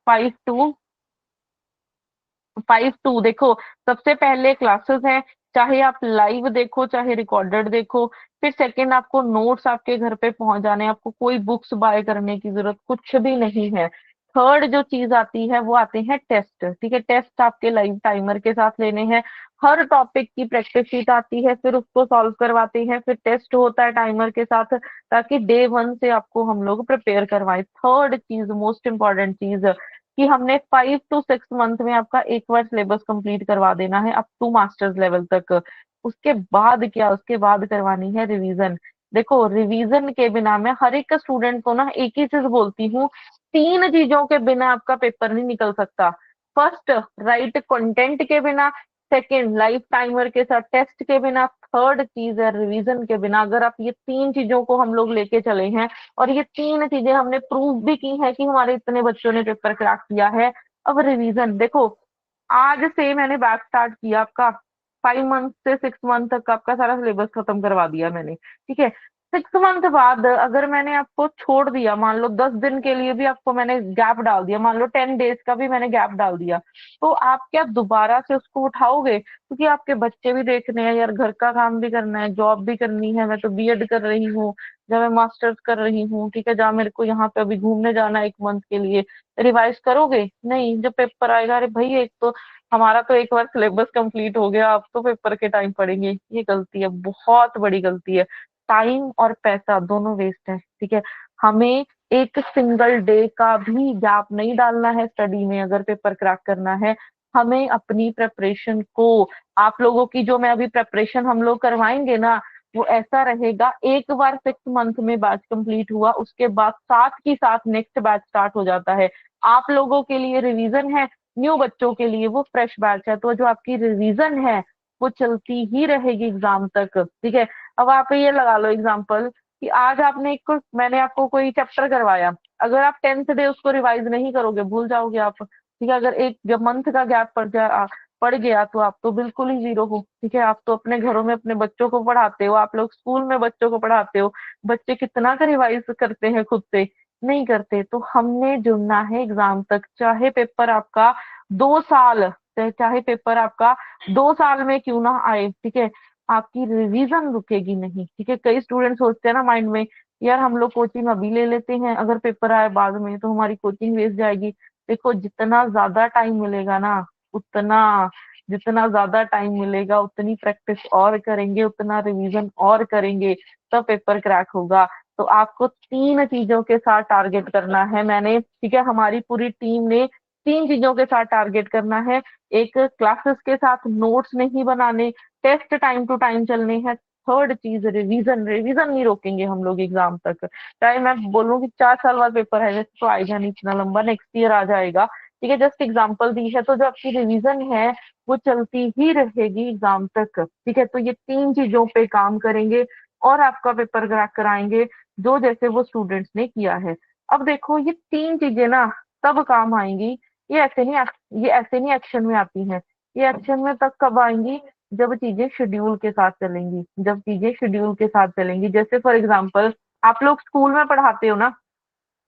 5 to 5 to देखो, सबसे पहले क्लासेस हैं, चाहे आप लाइव देखो चाहे रिकॉर्डेड देखो। फिर सेकंड, आपको नोट्स आपके घर पे पहुंच जाने हैं, आपको कोई बुक्स बाय करने की जरूरत कुछ भी नहीं है। थर्ड जो चीज आती है वो आते हैं टेस्ट। ठीक है, टेस्ट आपके लाइव टाइमर के साथ लेने हैं। हर टॉपिक की प्रैक्टिस शीट आती है, फिर उसको सॉल्व करवाते हैं, फिर टेस्ट होता है टाइमर के साथ, ताकि डे वन से आपको हम लोग प्रिपेयर करवाएं। थर्ड चीज, मोस्ट इंपॉर्टेंट चीज, कि हमने 5 to 6 मंथ में आपका एक बार सिलेबस कंप्लीट करवा देना है अप टू मास्टर्स लेवल तक। उसके बाद क्या, उसके बाद करवानी है रिवीजन। देखो, रिवीजन के बिना, मैं हर एक स्टूडेंट को ना एक ही चीज बोलती हूँ, तीन चीजों के बिना आपका पेपर नहीं निकल सकता। फर्स्ट, राइट कंटेंट के बिना। सेकंड, लाइफ टाइमर के साथ टेस्ट के बिना। थर्ड चीज है रिवीजन के बिना। अगर आप ये तीन चीजों को हम लोग लेके चले हैं, और ये तीन चीजें हमने प्रूव भी की है कि हमारे इतने बच्चों ने पेपर क्रैक किया है। अब रिवीजन देखो, आज से मैंने बैच स्टार्ट किया आपका, 5 मंथ से 6 मंथ तक आपका सारा सिलेबस खत्म करवा दिया मैंने। ठीक है, 6 मंथ बाद अगर मैंने आपको छोड़ दिया, मान लो 10 दिन के लिए भी आपको मैंने गैप डाल दिया, मान लो 10 डेज का भी मैंने गैप डाल दिया, तो आप क्या दोबारा से उसको उठाओगे? क्योंकि आपके बच्चे भी देखने हैं यार, घर का काम भी करना है, जॉब भी करनी है, मैं तो बीएड कर रही हूँ, जब मैं मास्टर्स कर रही हूँ। ठीक है, जहाँ मेरे को यहाँ पे अभी घूमने जाना है 1 मंथ के लिए, रिवाइज करोगे? नहीं, जब पेपर आएगा, अरे भाई एक तो हमारा तो एक बार सिलेबस कंप्लीट हो गया, अब तो पेपर के टाइम पढ़ेंगे। ये गलती है, बहुत बड़ी गलती है। टाइम और पैसा दोनों वेस्ट है। ठीक है, हमें एक सिंगल डे का भी गैप नहीं डालना है स्टडी में अगर पेपर क्रैक करना है। हमें अपनी प्रेपरेशन को, आप लोगों की जो मैं अभी प्रेपरेशन हम लोग करवाएंगे ना, वो ऐसा रहेगा, एक बार 6 मंथ में बैच कंप्लीट हुआ, उसके बाद साथ ही साथ नेक्स्ट बैच स्टार्ट हो जाता है। आप लोगों के लिए रिवीजन है, न्यू बच्चों के लिए वो फ्रेश बैच है, तो जो आपकी रिवीजन है वो चलती ही रहेगी एग्जाम तक। ठीक है, अब आप ये लगा लो एग्जाम्पल, कि आज आपने मैंने आपको कोई चैप्टर करवाया, अगर आप 10th डे उसको रिवाइज नहीं करोगे, भूल जाओगे आप। ठीक है, अगर एक जब मंथ का गैप पड़ गया, तो आप तो बिल्कुल ही जीरो हो। ठीक है, आप तो अपने घरों में अपने बच्चों को पढ़ाते हो, आप लोग स्कूल में बच्चों को पढ़ाते हो, बच्चे कितना का रिवाइज करते हैं खुद से? नहीं करते। तो हमने जुड़ना है एग्जाम तक, चाहे पेपर आपका 2 साल, चाहे पेपर आपका 2 साल में क्यों ना आए। ठीक है, आपकी रिवीजन रुकेगी नहीं। ठीक है, कई स्टूडेंट सोचते हैं ना माइंड में, यार हम लोग कोचिंग अभी ले लेते हैं, अगर पेपर आए बाद में तो हमारी कोचिंग वेस्ट जाएगी। देखो, जितना ज्यादा टाइम मिलेगा ना, उतना जितना ज्यादा टाइम मिलेगा उतनी प्रैक्टिस और करेंगे, उतना रिवीजन और करेंगे, तब पेपर क्रैक होगा। तो आपको तीन चीजों के साथ टारगेट करना है मैंने। ठीक है, हमारी पूरी टीम ने तीन चीजों के साथ टारगेट करना है। एक, क्लासेस के साथ नोट्स नहीं बनाने, टेस्ट टाइम टू टाइम चलने हैं। थर्ड चीज, रिवीजन, रिवीजन नहीं रोकेंगे हम लोग एग्जाम तक। चाहे मैं बोलूँ कि 4 साल बाद पेपर है, वैसे तो आएगा नहीं इतना लंबा, नेक्स्ट ईयर आ जाएगा। ठीक है, जस्ट एग्जाम्पल दी है, तो जो आपकी रिवीजन है वो चलती ही रहेगी एग्जाम तक। ठीक है, तो ये तीन चीजों पे काम करेंगे और आपका पेपर क्रैक कराएंगे, जो जैसे वो स्टूडेंट्स ने किया है। अब देखो, ये तीन चीजें ना तब काम आएंगी, ये ऐसे नहीं एक्शन में आती हैं। ये एक्शन में तब कब आएंगी? जब चीजें शेड्यूल के साथ चलेंगी, जब चीजें शेड्यूल के साथ चलेंगी। जैसे फॉर एग्जाम्पल, आप लोग स्कूल में पढ़ाते हो ना,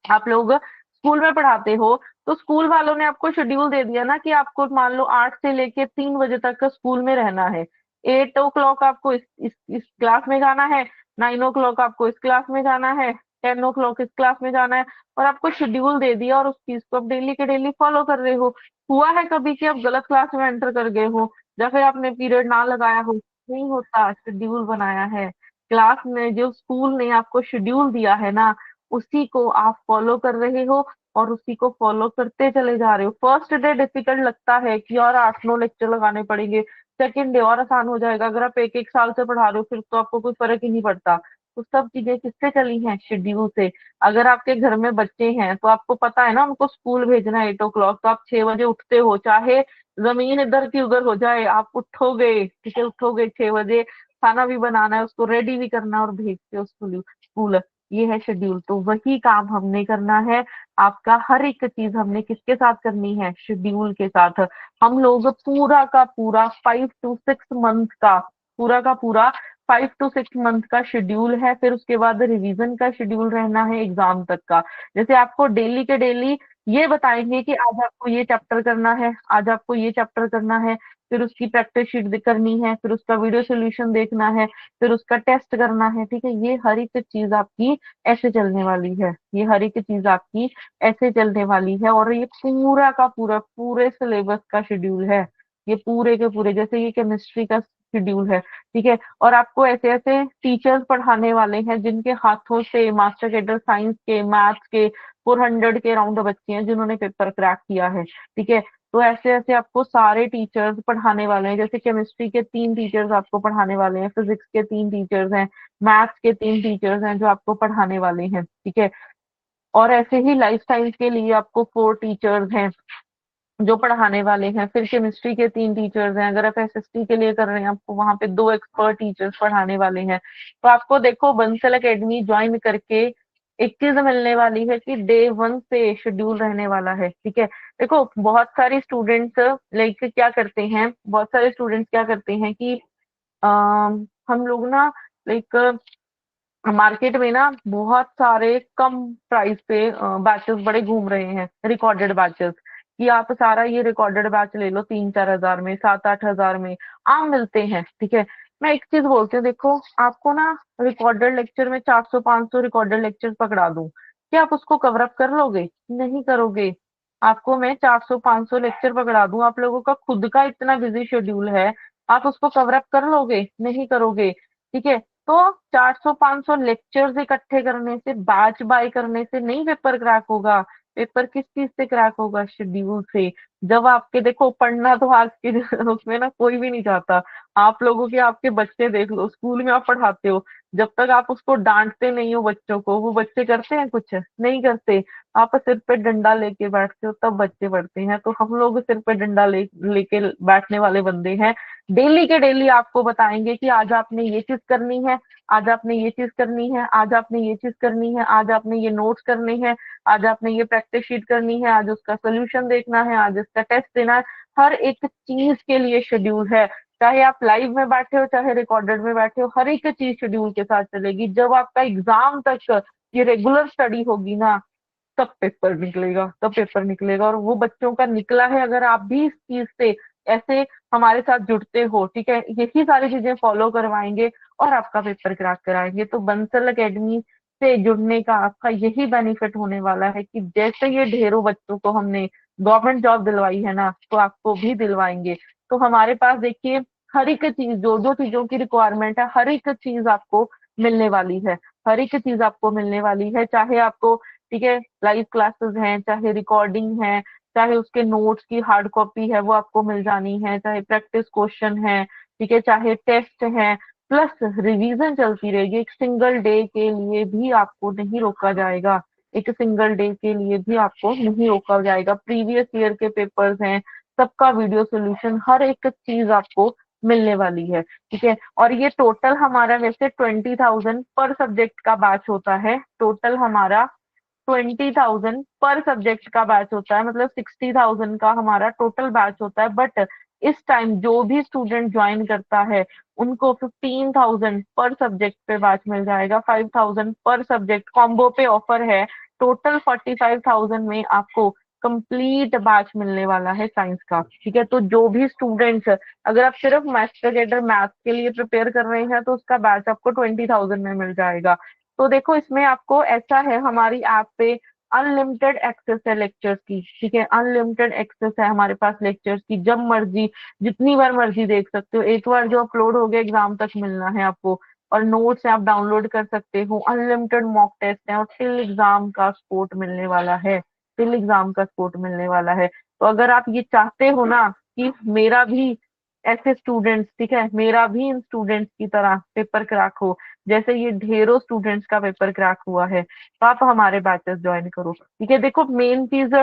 आप लोग स्कूल में पढ़ाते हो, तो स्कूल वालों ने आपको शेड्यूल दे दिया ना कि आपको मान लो 8 से लेके 3 बजे तक का स्कूल में रहना है। 8 o'clock आपको इस क्लास में जाना है, 9 o'clock आपको इस क्लास में जाना है, 10 o'clock इस क्लास में जाना है, और आपको शेड्यूल दे दिया, और उस चीज को आप डेली के डेली फॉलो कर रहे हो। हुआ है कभी कि आप गलत क्लास में एंटर कर गए हो, या फिर आपने पीरियड ना लगाया हो? नहीं होता, शेड्यूल बनाया है क्लास में, जो स्कूल ने आपको शेड्यूल दिया है ना, उसी को आप फॉलो कर रहे हो, और उसी को फॉलो करते चले जा रहे हो। फर्स्ट डे डिफिकल्ट लगता है कि और 8-9 लेक्चर लगाने पड़ेंगे, सेकंड डे और आसान हो जाएगा। अगर आप एक एक साल से पढ़ा रहे हो, फिर तो आपको कोई फर्क ही नहीं पड़ता। तो सब चीजें किससे चली हैं? शेड्यूल से। अगर आपके घर में बच्चे हैं तो आपको पता है ना, उनको स्कूल भेजना है 8 o'clock, तो आप 6 बजे उठते हो, चाहे जमीन इधर की उधर हो जाए, आप उठोगे, ठीक है, उठोगे 6 बजे, खाना भी बनाना है, उसको रेडी भी करना है और भेज के उसको स्कूल। ये है शेड्यूल। तो वही काम हमने करना है। आपका हर एक चीज हमने किसके साथ करनी है? शेड्यूल के साथ। हम लोग पूरा का पूरा 5 to 6 मंथ का, पूरा का पूरा 5 to 6 मंथ का शेड्यूल है। फिर उसके बाद रिवीजन का शेड्यूल रहना है एग्जाम तक का। जैसे आपको डेली के डेली ये बताएंगे कि आज आपको ये चैप्टर करना है, आज आपको ये चैप्टर करना है, फिर उसकी प्रैक्टिस शीट करनी है, फिर उसका वीडियो सोल्यूशन देखना है, फिर उसका टेस्ट करना है, ठीक है। ये हर एक चीज आपकी ऐसे चलने वाली है, ये हर एक चीज आपकी ऐसे चलने वाली है। और ये पूरा का पूरा पूरे सिलेबस का शेड्यूल है, ये पूरे के पूरे। जैसे ये केमिस्ट्री का शेड्यूल है, ठीक है। और आपको ऐसे ऐसे टीचर्स पढ़ाने वाले हैं जिनके हाथों से मास्टर कैडर साइंस के, मैथ्स के 400 के अराउंड बच्चे हैं जिन्होंने पेपर क्रैक किया है, ठीक है। तो ऐसे ऐसे आपको सारे टीचर्स पढ़ाने वाले हैं। जैसे केमिस्ट्री के 3 टीचर्स आपको पढ़ाने वाले हैं, फिजिक्स के 3 टीचर्स हैं, मैथ्स के 3 टीचर्स हैं जो आपको पढ़ाने वाले हैं, ठीक है। और ऐसे ही लाइफ साइंस के लिए आपको 4 टीचर्स हैं जो पढ़ाने वाले हैं। फिर केमिस्ट्री के 3 टीचर्स हैं। अगर आप एसएसटी के लिए कर रहे हैं, आपको वहां पे 2 एक्सपर्ट टीचर्स पढ़ाने वाले हैं। तो आपको देखो बंसल एकेडमी ज्वाइन करके एक चीज मिलने वाली है कि डे 1 से शेड्यूल रहने वाला है, ठीक है। देखो बहुत सारे स्टूडेंट्स लाइक क्या करते हैं, बहुत सारे स्टूडेंट्स क्या करते हैं कि हम लोग ना लाइक मार्केट में ना बहुत सारे कम प्राइस पे बैचेस बड़े घूम रहे हैं, रिकॉर्डेड बैचेस। कि आप सारा ये रिकॉर्डेड बैच ले लो 3-4 हजार में, 7-8 हजार में आम मिलते हैं, ठीक है। मैं एक चीज बोलती हूँ, देखो आपको ना रिकॉर्डेड लेक्चर में 400-500 रिकॉर्डेड लेक्चर पकड़ा दूं, क्या आप उसको कवर अप कर लोगे? नहीं करोगे। आपको मैं 400-500 लेक्चर पकड़ा दूं, आप लोगों का खुद का इतना बिजी शेड्यूल है, आप उसको कवर अप कर लोगे? नहीं करोगे, ठीक है। तो 400-500 लेक्चर्स इकट्ठे करने से, बैच बाय करने से नहीं पेपर क्रैक होगा। पेपर किस चीज से क्रैक होगा? शेड्यूल से। जब आपके देखो पढ़ना तो आज के उसमें ना कोई भी नहीं चाहता। आप लोगों के, आपके बच्चे देख लो, स्कूल में आप पढ़ाते हो, जब तक आप उसको डांटते नहीं हो बच्चों को, वो बच्चे करते हैं? कुछ नहीं करते। आप सिर पे डंडा लेके बैठते हो तब बच्चे पढ़ते हैं। तो हम लोग सिर पे डंडा लेके बैठने वाले बंदे हैं। डेली के डेली आपको बताएंगे कि आज आपने ये चीज करनी है, आज आपने ये चीज करनी है, आज आपने ये चीज करनी है, आज आपने ये नोट्स करने हैं, आज आपने ये प्रैक्टिस शीट करनी है, आज उसका सोल्यूशन देखना है, आज इसका टेस्ट देना है। हर एक चीज के लिए शेड्यूल है। चाहे आप लाइव में बैठे हो, चाहे रिकॉर्डेड में बैठे हो, हर एक चीज शेड्यूल के साथ चलेगी। जब आपका एग्जाम तक ये रेगुलर स्टडी होगी ना, तब पेपर निकलेगा, तब पेपर निकलेगा। और वो बच्चों का निकला है अगर आप भी इस चीज से ऐसे हमारे साथ जुड़ते हो, ठीक है, यही सारी चीजें फॉलो करवाएंगे और आपका पेपर क्रैक कराएंगे। तो बंसल एकेडमी से जुड़ने का आपका यही बेनिफिट होने वाला है कि जैसे ये ढेरों बच्चों को हमने गवर्नमेंट जॉब दिलवाई है ना, तो आपको भी दिलवाएंगे। तो हमारे पास देखिए हर एक चीज, जो जो चीजों की रिक्वायरमेंट है, हर एक चीज आपको मिलने वाली है, हर एक चीज आपको मिलने वाली है। चाहे आपको, ठीक है, लाइव क्लासेस हैं, चाहे रिकॉर्डिंग है, चाहे उसके नोट्स की हार्ड कॉपी है वो आपको मिल जानी है, चाहे प्रैक्टिस क्वेश्चन है, ठीक है, चाहे टेस्ट है, प्लस रिवीजन चलती रहेगी। एक सिंगल डे के लिए भी आपको नहीं रोका जाएगा, एक सिंगल डे के लिए भी आपको नहीं रोका जाएगा। प्रीवियस ईयर के पेपर्स हैं, सबका वीडियो सोल्यूशन, हर एक चीज आपको मिलने वाली है, ठीक है। और ये टोटल हमारा वैसे 20,000 पर सब्जेक्ट का बैच होता है। टोटल हमारा 20,000 पर सब्जेक्ट का बैच होता है, मतलब 60,000 का हमारा टोटल बैच होता है। बट इस टाइम जो भी स्टूडेंट ज्वाइन करता है उनको 15,000 पर सब्जेक्ट पे बैच मिल जाएगा, 5,000 पर सब्जेक्ट कॉम्बो पे ऑफर है। टोटल 45,000 में आपको कंप्लीट बैच मिलने वाला है साइंस का, ठीक है। तो जो भी स्टूडेंट्स, अगर आप सिर्फ मास्टर कैडर मैथ्स के लिए प्रिपेयर कर रहे हैं तो उसका बैच आपको 20,000 में मिल जाएगा। तो देखो इसमें आपको ऐसा है, हमारी ऐप पे अनलिमिटेड एक्सेस है लेक्चर्स की, ठीक है, अनलिमिटेड एक्सेस है हमारे पास लेक्चर्स की। जब मर्जी, जितनी बार मर्जी देख सकते हो। एक बार जो अपलोड हो गया एग्जाम तक मिलना है आपको। और नोट्स आप डाउनलोड कर सकते हो, अनलिमिटेड मॉक टेस्ट है, और टिल एग्जाम का सपोर्ट मिलने वाला है, टिल एग्जाम का सपोर्ट मिलने वाला है। तो अगर आप ये चाहते हो ना कि मेरा भी ऐसे स्टूडेंट्स, ठीक है, मेरा भी इन स्टूडेंट्स की तरह पेपर क्रैक हो, जैसे ये ढेरों स्टूडेंट्स का पेपर क्रैक हुआ है, तो आप हमारे बैचेस ज्वाइन करो, ठीक है। देखो मेन चीज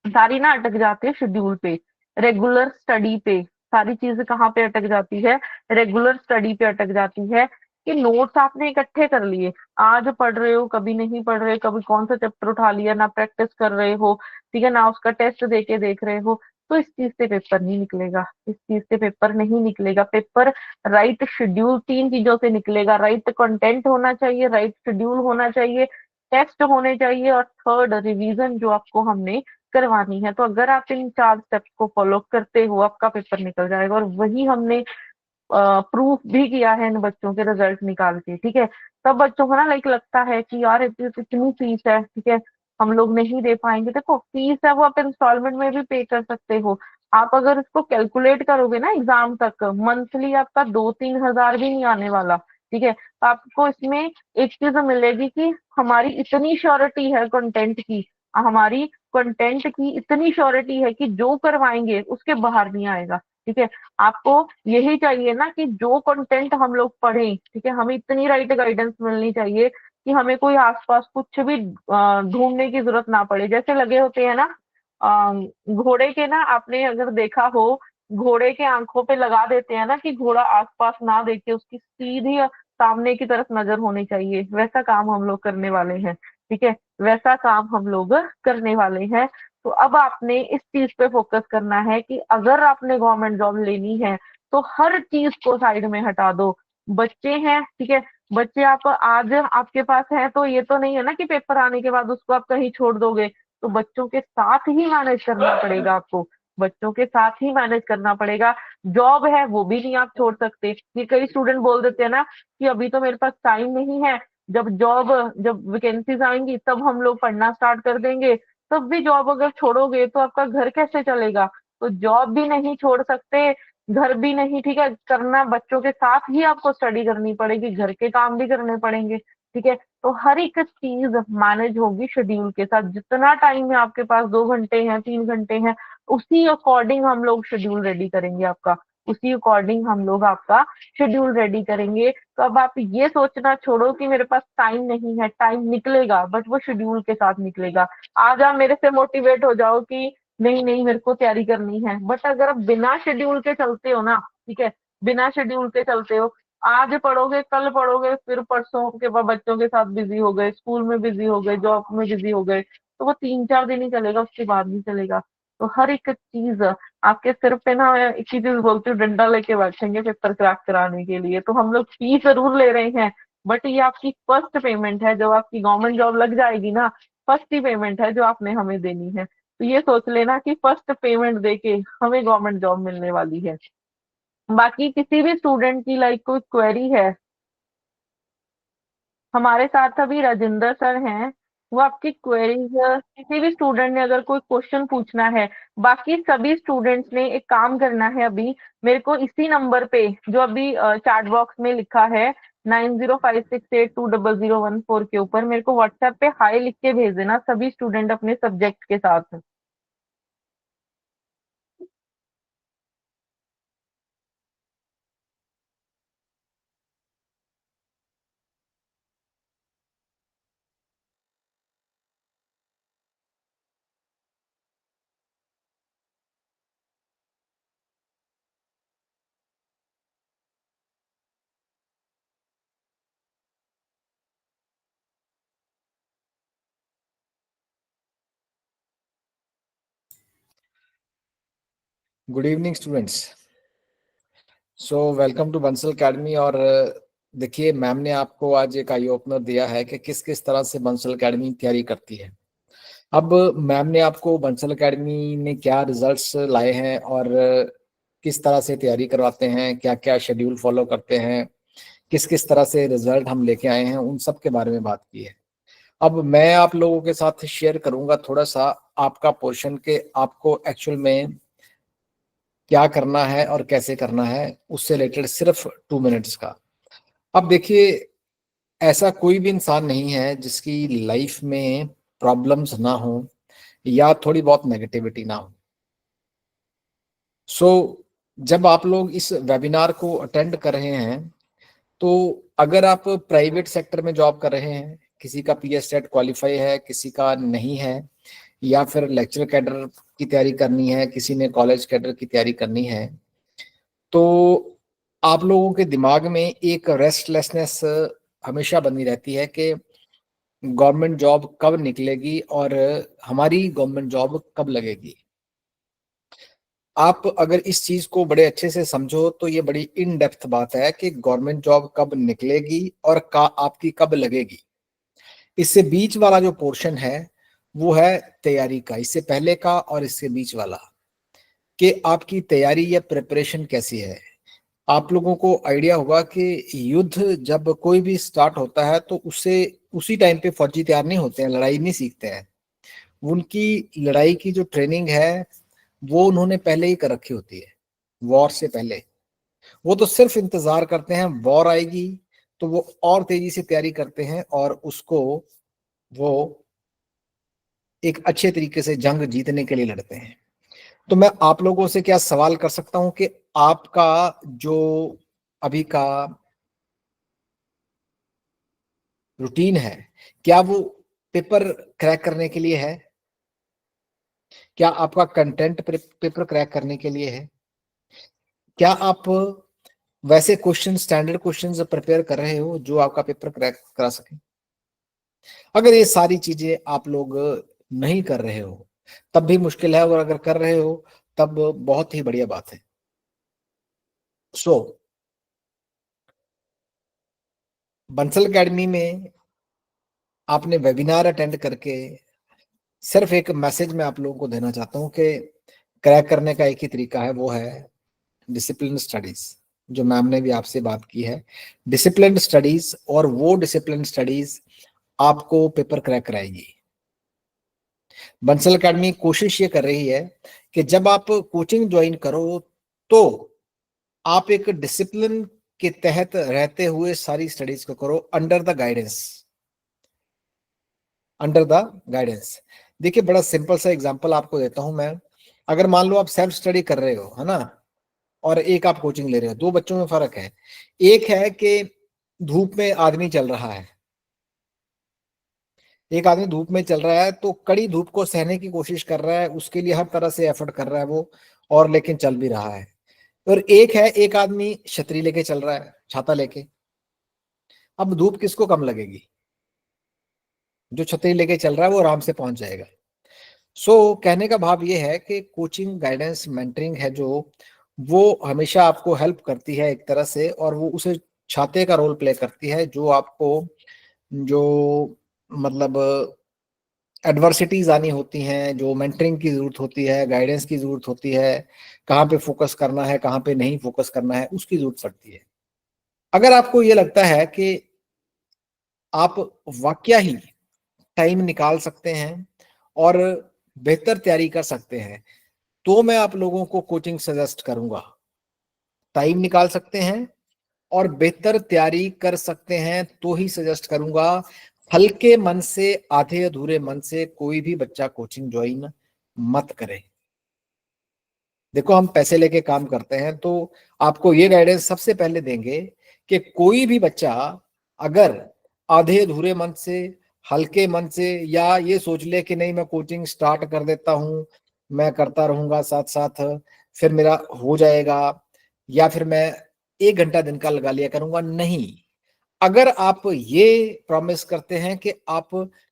सारी ना अटक जाती है शेड्यूल पे। रेगुलर स्टडी पे। सारी चीजें कहाँ पे अटक जाती है, रेगुलर स्टडी पे अटक जाती है। कि नोट्स आपने इकट्ठे कर लिए, आज पढ़ रहे हो, कभी नहीं पढ़ रहे, कभी कौन सा चैप्टर उठा लिया, ना प्रैक्टिस कर रहे हो, ठीक है, ना उसका टेस्ट दे के देख रहे हो, तो इस चीज से पेपर नहीं निकलेगा, इस चीज से पेपर नहीं निकलेगा। पेपर राइट शेड्यूल, तीन चीजों से निकलेगा। राइट कंटेंट होना चाहिए, राइट शेड्यूल होना चाहिए, टेस्ट होने चाहिए, और थर्ड रिवीजन जो आपको हमने करवानी है। तो अगर आप इन चार स्टेप्स को फॉलो करते हो, आपका पेपर निकल जाएगा। और वही हमने प्रूफ भी किया है इन बच्चों के रिजल्ट निकाल के, ठीक है। तब बच्चों को ना लाइक लगता है कि यार इतनी फीस है, ठीक है, हम लोग नहीं दे पाएंगे। देखो फीस है वो आप इंस्टॉलमेंट में भी पे कर सकते हो। आप अगर इसको कैलकुलेट करोगे ना एग्जाम तक, मंथली आपका 2-3 हजार भी नहीं आने वाला, ठीक है। तो आपको इसमें एक चीज मिलेगी कि हमारी इतनी श्योरिटी है कंटेंट की, हमारी कंटेंट की इतनी श्योरिटी है कि जो करवाएंगे उसके बाहर नहीं आएगा, ठीक है। आपको यही चाहिए ना कि जो कंटेंट हम लोग पढ़ें, ठीक है, हमें इतनी राइट गाइडेंस मिलनी चाहिए कि हमें कोई आसपास कुछ भी ढूंढने की जरूरत ना पड़े। जैसे लगे होते हैं ना घोड़े के ना, आपने अगर देखा हो, घोड़े के आंखों पे लगा देते हैं ना कि घोड़ा आसपास ना देखे, उसकी सीधी सामने की तरफ नजर होनी चाहिए। वैसा काम हम लोग करने वाले हैं, ठीक है, वैसा काम हम लोग करने वाले हैं। तो अब आपने इस चीज पे फोकस करना है कि अगर आपने गवर्नमेंट जॉब लेनी है तो हर चीज को साइड में हटा दो। बच्चे हैं, ठीक है, बच्चे आप आज आपके पास है तो ये तो नहीं है ना कि पेपर आने के बाद उसको आप कहीं छोड़ दोगे। तो बच्चों के साथ ही मैनेज करना पड़ेगा आपको, बच्चों के साथ ही मैनेज करना पड़ेगा। जॉब है वो भी नहीं आप छोड़ सकते। ये कई स्टूडेंट बोल देते हैं ना कि अभी तो मेरे पास टाइम नहीं है, जब वैकेंसीज आएंगी तब हम लोग पढ़ना स्टार्ट कर देंगे। तब भी जॉब अगर छोड़ोगे तो आपका घर कैसे चलेगा। तो जॉब भी नहीं छोड़ सकते, घर भी नहीं, ठीक है, करना बच्चों के साथ ही आपको स्टडी करनी पड़ेगी, घर के काम भी करने पड़ेंगे, ठीक है। तो हर एक चीज मैनेज होगी शेड्यूल के साथ। जितना टाइम है आपके पास, 2 घंटे हैं, 3 घंटे हैं, उसी अकॉर्डिंग हम लोग शेड्यूल रेडी करेंगे आपका, उसी अकॉर्डिंग हम लोग आपका शेड्यूल रेडी करेंगे। तो अब आप ये सोचना छोड़ो कि मेरे पास टाइम नहीं है, टाइम निकलेगा, बट वो शेड्यूल के साथ निकलेगा। आज आप मेरे से मोटिवेट हो जाओ कि नहीं नहीं मेरे को तैयारी करनी है, बट अगर आप बिना शेड्यूल के चलते हो ना, ठीक है, बिना शेड्यूल के चलते हो, आज पढ़ोगे, कल पढ़ोगे, फिर परसों के बाद बच्चों के साथ बिजी हो गए, स्कूल में बिजी हो गए, जॉब में बिजी हो गए, तो वो 3-4 दिन ही चलेगा, उसके बाद नहीं चलेगा। तो हर एक चीज आपके सिर पे ना, मैं एक ही चीज बोलती हूँ, डंडा लेके बैठेंगे पेपर क्रैक कराने के लिए। तो हम लोग फीस जरूर ले रहे हैं, बट ये आपकी फर्स्ट पेमेंट है। जब आपकी गवर्नमेंट जॉब लग जाएगी ना, फर्स्ट ही पेमेंट है जो आपने हमें देनी है। तो ये सोच लेना कि फर्स्ट पेमेंट देके हमें गवर्नमेंट जॉब मिलने वाली है। बाकी किसी भी स्टूडेंट की लाइक कोई क्वेरी है, हमारे साथ अभी राजेंद्र सर हैं, वो आपकी क्वेरीज, किसी भी स्टूडेंट ने अगर कोई क्वेश्चन पूछना है, बाकी सभी स्टूडेंट्स ने एक काम करना है, अभी मेरे को इसी नंबर पे जो अभी चैट बॉक्स में लिखा है 9056820014 के ऊपर मेरे को व्हाट्सएप पे हाई लिख के भेज देना, सभी स्टूडेंट अपने सब्जेक्ट के साथ। Good evening students. So welcome to Bansal Academy. और देखिए, मैम ने आपको आज एक आई ओपनर दिया है कि किस किस तरह से बंसल अकेडमी तैयारी करती है। अब मैम ने आपको बंसल अकेडमी ने क्या रिजल्ट्स लाए हैं और किस तरह से तैयारी करवाते हैं, क्या क्या शेड्यूल फॉलो करते हैं, किस किस तरह से रिजल्ट हम लेके आए हैं, उन सब के बारे में बात की है। अब मैं आप लोगों के साथ शेयर करूंगा थोड़ा सा आपका पोर्शन के आपको एक्चुअल में क्या करना है और कैसे करना है, उससे रिलेटेड सिर्फ 2 मिनट्स का। अब देखिए, ऐसा कोई भी इंसान नहीं है जिसकी लाइफ में प्रॉब्लम्स ना हो या थोड़ी बहुत नेगेटिविटी ना हो। सो जब आप लोग इस वेबिनार को अटेंड कर रहे हैं, तो अगर आप प्राइवेट सेक्टर में जॉब कर रहे हैं, किसी का पीएससेट क्वालिफाई है, किसी का नहीं है, या फिर लेक्चर कैडर की तैयारी करनी है, किसी ने कॉलेज कैडर की तैयारी करनी है, तो आप लोगों के दिमाग में एक रेस्टलेसनेस हमेशा बनी रहती है कि गवर्नमेंट जॉब कब निकलेगी और हमारी गवर्नमेंट जॉब कब लगेगी। आप अगर इस चीज को बड़े अच्छे से समझो तो ये बड़ी इन डेप्थ बात है कि गवर्नमेंट जॉब कब निकलेगी और आपकी कब लगेगी। इससे बीच वाला जो पोर्शन है वो है तैयारी का, इससे पहले का और इससे बीच वाला, कि आपकी तैयारी या प्रिपरेशन कैसी है। आप लोगों को आइडिया होगा कि युद्ध जब कोई भी स्टार्ट होता है तो उससे उसी टाइम पे फौजी तैयार नहीं होते हैं, लड़ाई नहीं सीखते हैं। उनकी लड़ाई की जो ट्रेनिंग है वो उन्होंने पहले ही कर रखी होती है, वॉर से पहले। वो तो सिर्फ इंतजार करते हैं वॉर आएगी तो वो और तेजी से तैयारी करते हैं और उसको वो एक अच्छे तरीके से जंग जीतने के लिए लड़ते हैं। तो मैं आप लोगों से क्या सवाल कर सकता हूं कि आपका जो अभी का रूटीन है, क्या वो पेपर क्रैक करने के लिए है? क्या आपका कंटेंट पेपर क्रैक करने के लिए है? क्या आप वैसे क्वेश्चन, स्टैंडर्ड क्वेश्चंस प्रिपेयर कर रहे हो जो आपका पेपर क्रैक करा सके? अगर ये सारी चीजें आप लोग नहीं कर रहे हो तब भी मुश्किल है, और अगर कर रहे हो तब बहुत ही बढ़िया बात है। सो बंसल एकेडमी में आपने वेबिनार अटेंड करके सिर्फ एक मैसेज मैं आप लोगों को देना चाहता हूं कि क्रैक करने का एक ही तरीका है, वो है डिसिप्लिन स्टडीज। जो मैम ने भी आपसे बात की है, डिसिप्लिन स्टडीज, और वो डिसिप्लिन स्टडीज आपको पेपर क्रैक कराएगी। बंसल एकेडमी कोशिश ये कर रही है कि जब आप कोचिंग ज्वाइन करो तो आप एक डिसिप्लिन के तहत रहते हुए सारी स्टडीज को करो, under the guidance, under the guidance. देखिए बड़ा सिंपल सा एग्जांपल आपको देता हूं मैं। अगर मान लो आप सेल्फ स्टडी कर रहे हो, है ना, और एक आप कोचिंग ले रहे हो, दो बच्चों में फर्क है। एक है कि धूप में आदमी चल रहा है, एक आदमी धूप में चल रहा है तो कड़ी धूप को सहने की कोशिश कर रहा है, उसके लिए हर तरह से एफर्ट कर रहा है वो, और लेकिन चल भी रहा है। और एक है, एक आदमी छतरी लेके चल रहा है, छाता लेके। अब धूप किसको कम लगेगी? जो छतरी लेके चल रहा है वो आराम से पहुंच जाएगा। कहने का भाव ये है कि कोचिंग, गाइडेंस, मेंटरिंग है जो, वो हमेशा आपको हेल्प करती है एक तरह से, और वो उसे छाते का रोल प्ले करती है जो आपको, जो मतलब एडवर्सिटीज आनी होती हैं, जो मेंटरिंग की जरूरत होती है, गाइडेंस की जरूरत होती है, कहाँ पे फोकस करना है, कहाँ पे नहीं फोकस करना है, उसकी जरूरत पड़ती है। अगर आपको ये लगता है कि आप वाकया ही टाइम निकाल सकते हैं और बेहतर तैयारी कर सकते हैं, तो मैं आप लोगों को कोचिंग सजेस्ट करूंगा। टाइम निकाल सकते हैं और बेहतर तैयारी कर सकते हैं तो ही सजेस्ट करूंगा। हल्के मन से, आधे अधूरे मन से कोई भी बच्चा कोचिंग ज्वाइन मत करे। देखो हम पैसे लेके काम करते हैं तो आपको ये गाइडेंस सबसे पहले देंगे कि कोई भी बच्चा अगर आधे अधूरे मन से, हल्के मन से, या ये सोच ले कि नहीं मैं कोचिंग स्टार्ट कर देता हूं, मैं करता रहूंगा साथ साथ, फिर मेरा हो जाएगा, या फिर मैं 1 घंटा दिन का लगा लिया करूंगा, नहीं। अगर आप ये प्रॉमिस करते हैं कि आप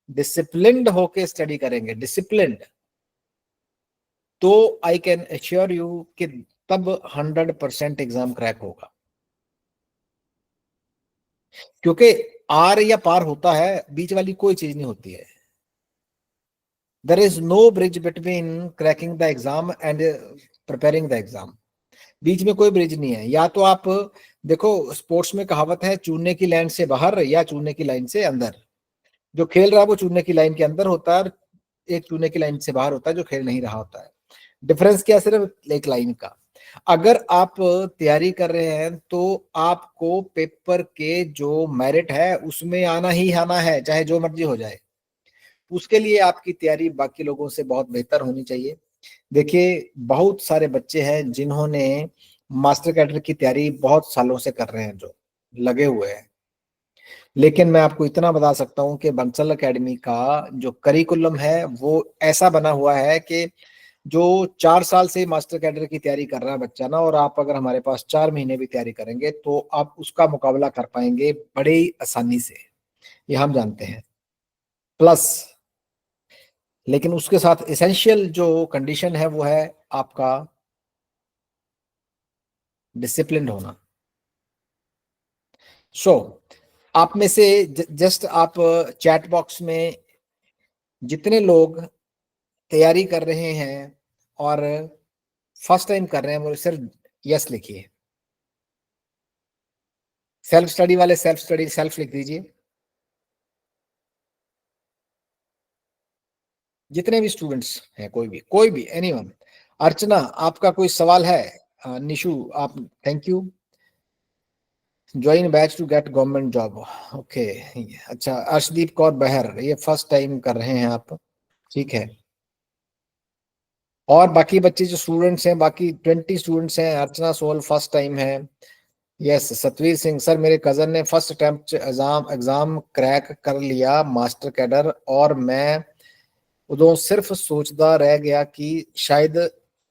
डिसिप्लिन्ड होके स्टडी करेंगे, डिसिप्लिन्ड, तो आई कैन एश्योर यू कि तब 100% एग्जाम क्रैक होगा। क्योंकि आर या पार होता है, बीच वाली कोई चीज नहीं होती है। There is no bridge between cracking the exam and preparing the exam. बीच में कोई ब्रिज नहीं है। या तो आप देखो, स्पोर्ट्स में कहावत है, चूने की लाइन से बाहर या चूने की लाइन से अंदर। जो खेल रहा है वो चूने की लाइन के अंदर होता है, और एक चूने की लाइन से बाहर होता है जो खेल नहीं रहा होता है। डिफरेंस क्या, सिर्फ एक लाइन का। अगर आप तैयारी कर रहे हैं तो आपको पेपर के जो मेरिट है उसमें आना ही आना है, चाहे जो मर्जी हो जाए। उसके लिए आपकी तैयारी बाकी लोगों से बहुत बेहतर होनी चाहिए। देखिए बहुत सारे बच्चे हैं जिन्होंने मास्टर कैडर की तैयारी बहुत सालों से कर रहे हैं, जो लगे हुए हैं। लेकिन मैं आपको इतना बता सकता हूँ कि बंसल एकेडमी का जो करिकुलम है वो ऐसा बना हुआ है कि जो 4 साल से मास्टर कैडर की तैयारी कर रहा है बच्चा ना, और आप अगर हमारे पास 4 महीने भी तैयारी करेंगे तो आप उसका मुकाबला कर पाएंगे बड़े ही आसानी से, ये हम जानते हैं। प्लस लेकिन उसके साथ एसेंशियल जो कंडीशन है वो है आपका डिसिप्लिन होना। सो आप में से जस्ट आप चैट बॉक्स में जितने लोग तैयारी कर रहे हैं और फर्स्ट टाइम कर रहे हैं वो सिर्फ यस लिखिए। सेल्फ स्टडी वाले सेल्फ स्टडी सेल्फ लिख दीजिए। जितने भी स्टूडेंट्स हैं, कोई भी एनीवन। अर्चना, आपका कोई सवाल है? निशु, आप, thank you. Join batch to get government job, okay. अच्छा, अर्शदीप कौर बहर, ये फर्स्ट टाइम कर रहे हैं आप, ठीक है। और बाकी बच्चे जो स्टूडेंट्स हैं, बाकी 20 स्टूडेंट्स हैं। अर्चना सोल फर्स्ट टाइम है, यस। सतवीर सिंह, सर मेरे कजन ने first attempt exam exam crack कर लिया मास्टर कैडर, और मैं उदों सिर्फ सोचता रह गया कि शायद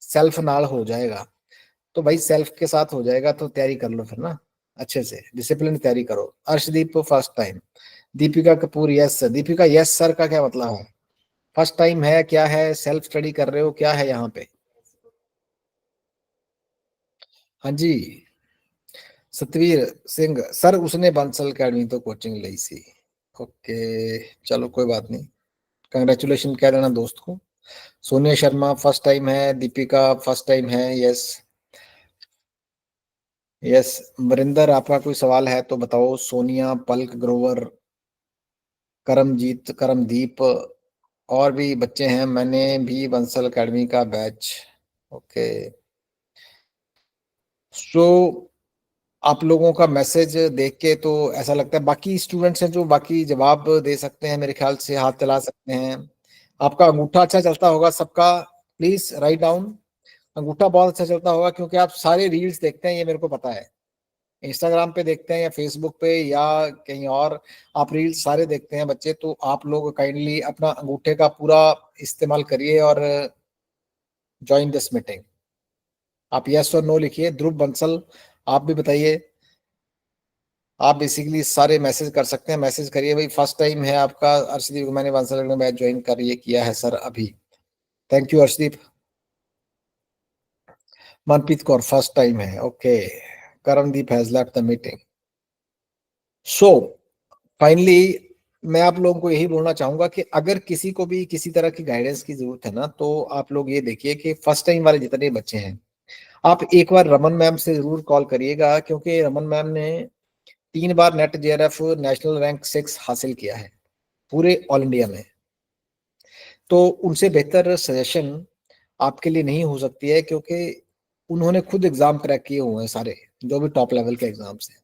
सेल्फ नाल हो जाएगा। तो भाई सेल्फ के साथ हो जाएगा तो तैयारी कर लो फिर ना, अच्छे से डिसिप्लिन तैयारी करो। Arshdeep first time. Deepika Kapoor, yes. Deepika, yes sir का क्या मतलब है? फर्स्ट टाइम है, क्या है, सेल्फ स्टडी कर रहे हो, क्या है यहाँ पे? हाँ जी। सतवीर सिंह, सर उसने बंसल अकेडमी तो कोचिंग ली सी, ओके। चलो कोई बात नहीं, कंग्रेचुलेशन कह देना दोस्त को। सोनिया शर्मा फर्स्ट टाइम है, दीपिका फर्स्ट टाइम है, यस। यस। वरिंदर, आपका कोई सवाल है तो बताओ। सोनिया, पलक ग्रोवर, करमजीत, करमदीप, और भी बच्चे हैं। मैंने भी बंसल एकेडमी का बैच, ओके। सो आप लोगों का मैसेज देख के तो ऐसा लगता है बाकी स्टूडेंट्स हैं जो बाकी जवाब दे सकते हैं, मेरे ख्याल से हाथ चला सकते हैं। आपका अंगूठा अच्छा चलता होगा सबका, प्लीज राइट डाउन। अंगूठा बहुत अच्छा चलता होगा क्योंकि आप सारे रील्स देखते हैं, ये मेरे को पता है। इंस्टाग्राम पे देखते हैं या फेसबुक पे या कहीं और, आप रील्स सारे देखते हैं बच्चे, तो आप लोग काइंडली अपना अंगूठे का पूरा इस्तेमाल करिए और ज्वाइन दिस मीटिंग। आप यस और नो लिखिए। ध्रुव बंसल, आप भी बताइए। आप बेसिकली सारे मैसेज कर सकते हैं, मैसेज करिए भाई। फर्स्ट टाइम है आपका अर्शदीप, मैंने बंसल में बैच ज्वाइन कर ये किया है सर अभी। Thank you Arshdeep. Manpreet Kaur first time है, okay. Karamdeep has left the meeting. So finally मैं आप लोगों को यही बोलना चाहूंगा कि अगर किसी को भी किसी तरह की गाइडेंस की जरूरत है ना, तो आप लोग ये देखिए कि फर्स्ट टाइम वाले जितने बच्चे हैं, आप एक बार रमन मैम से जरूर कॉल करिएगा, क्योंकि रमन मैम ने 3 बार नेट जेआरएफ नेशनल रैंक 6 हासिल किया है पूरे ऑल इंडिया में। तो उनसे बेहतर सजेशन आपके लिए नहीं हो सकती है, क्योंकि उन्होंने खुद एग्जाम क्रैक किए हुए हैं सारे, जो भी टॉप लेवल के एग्जाम्स हैं।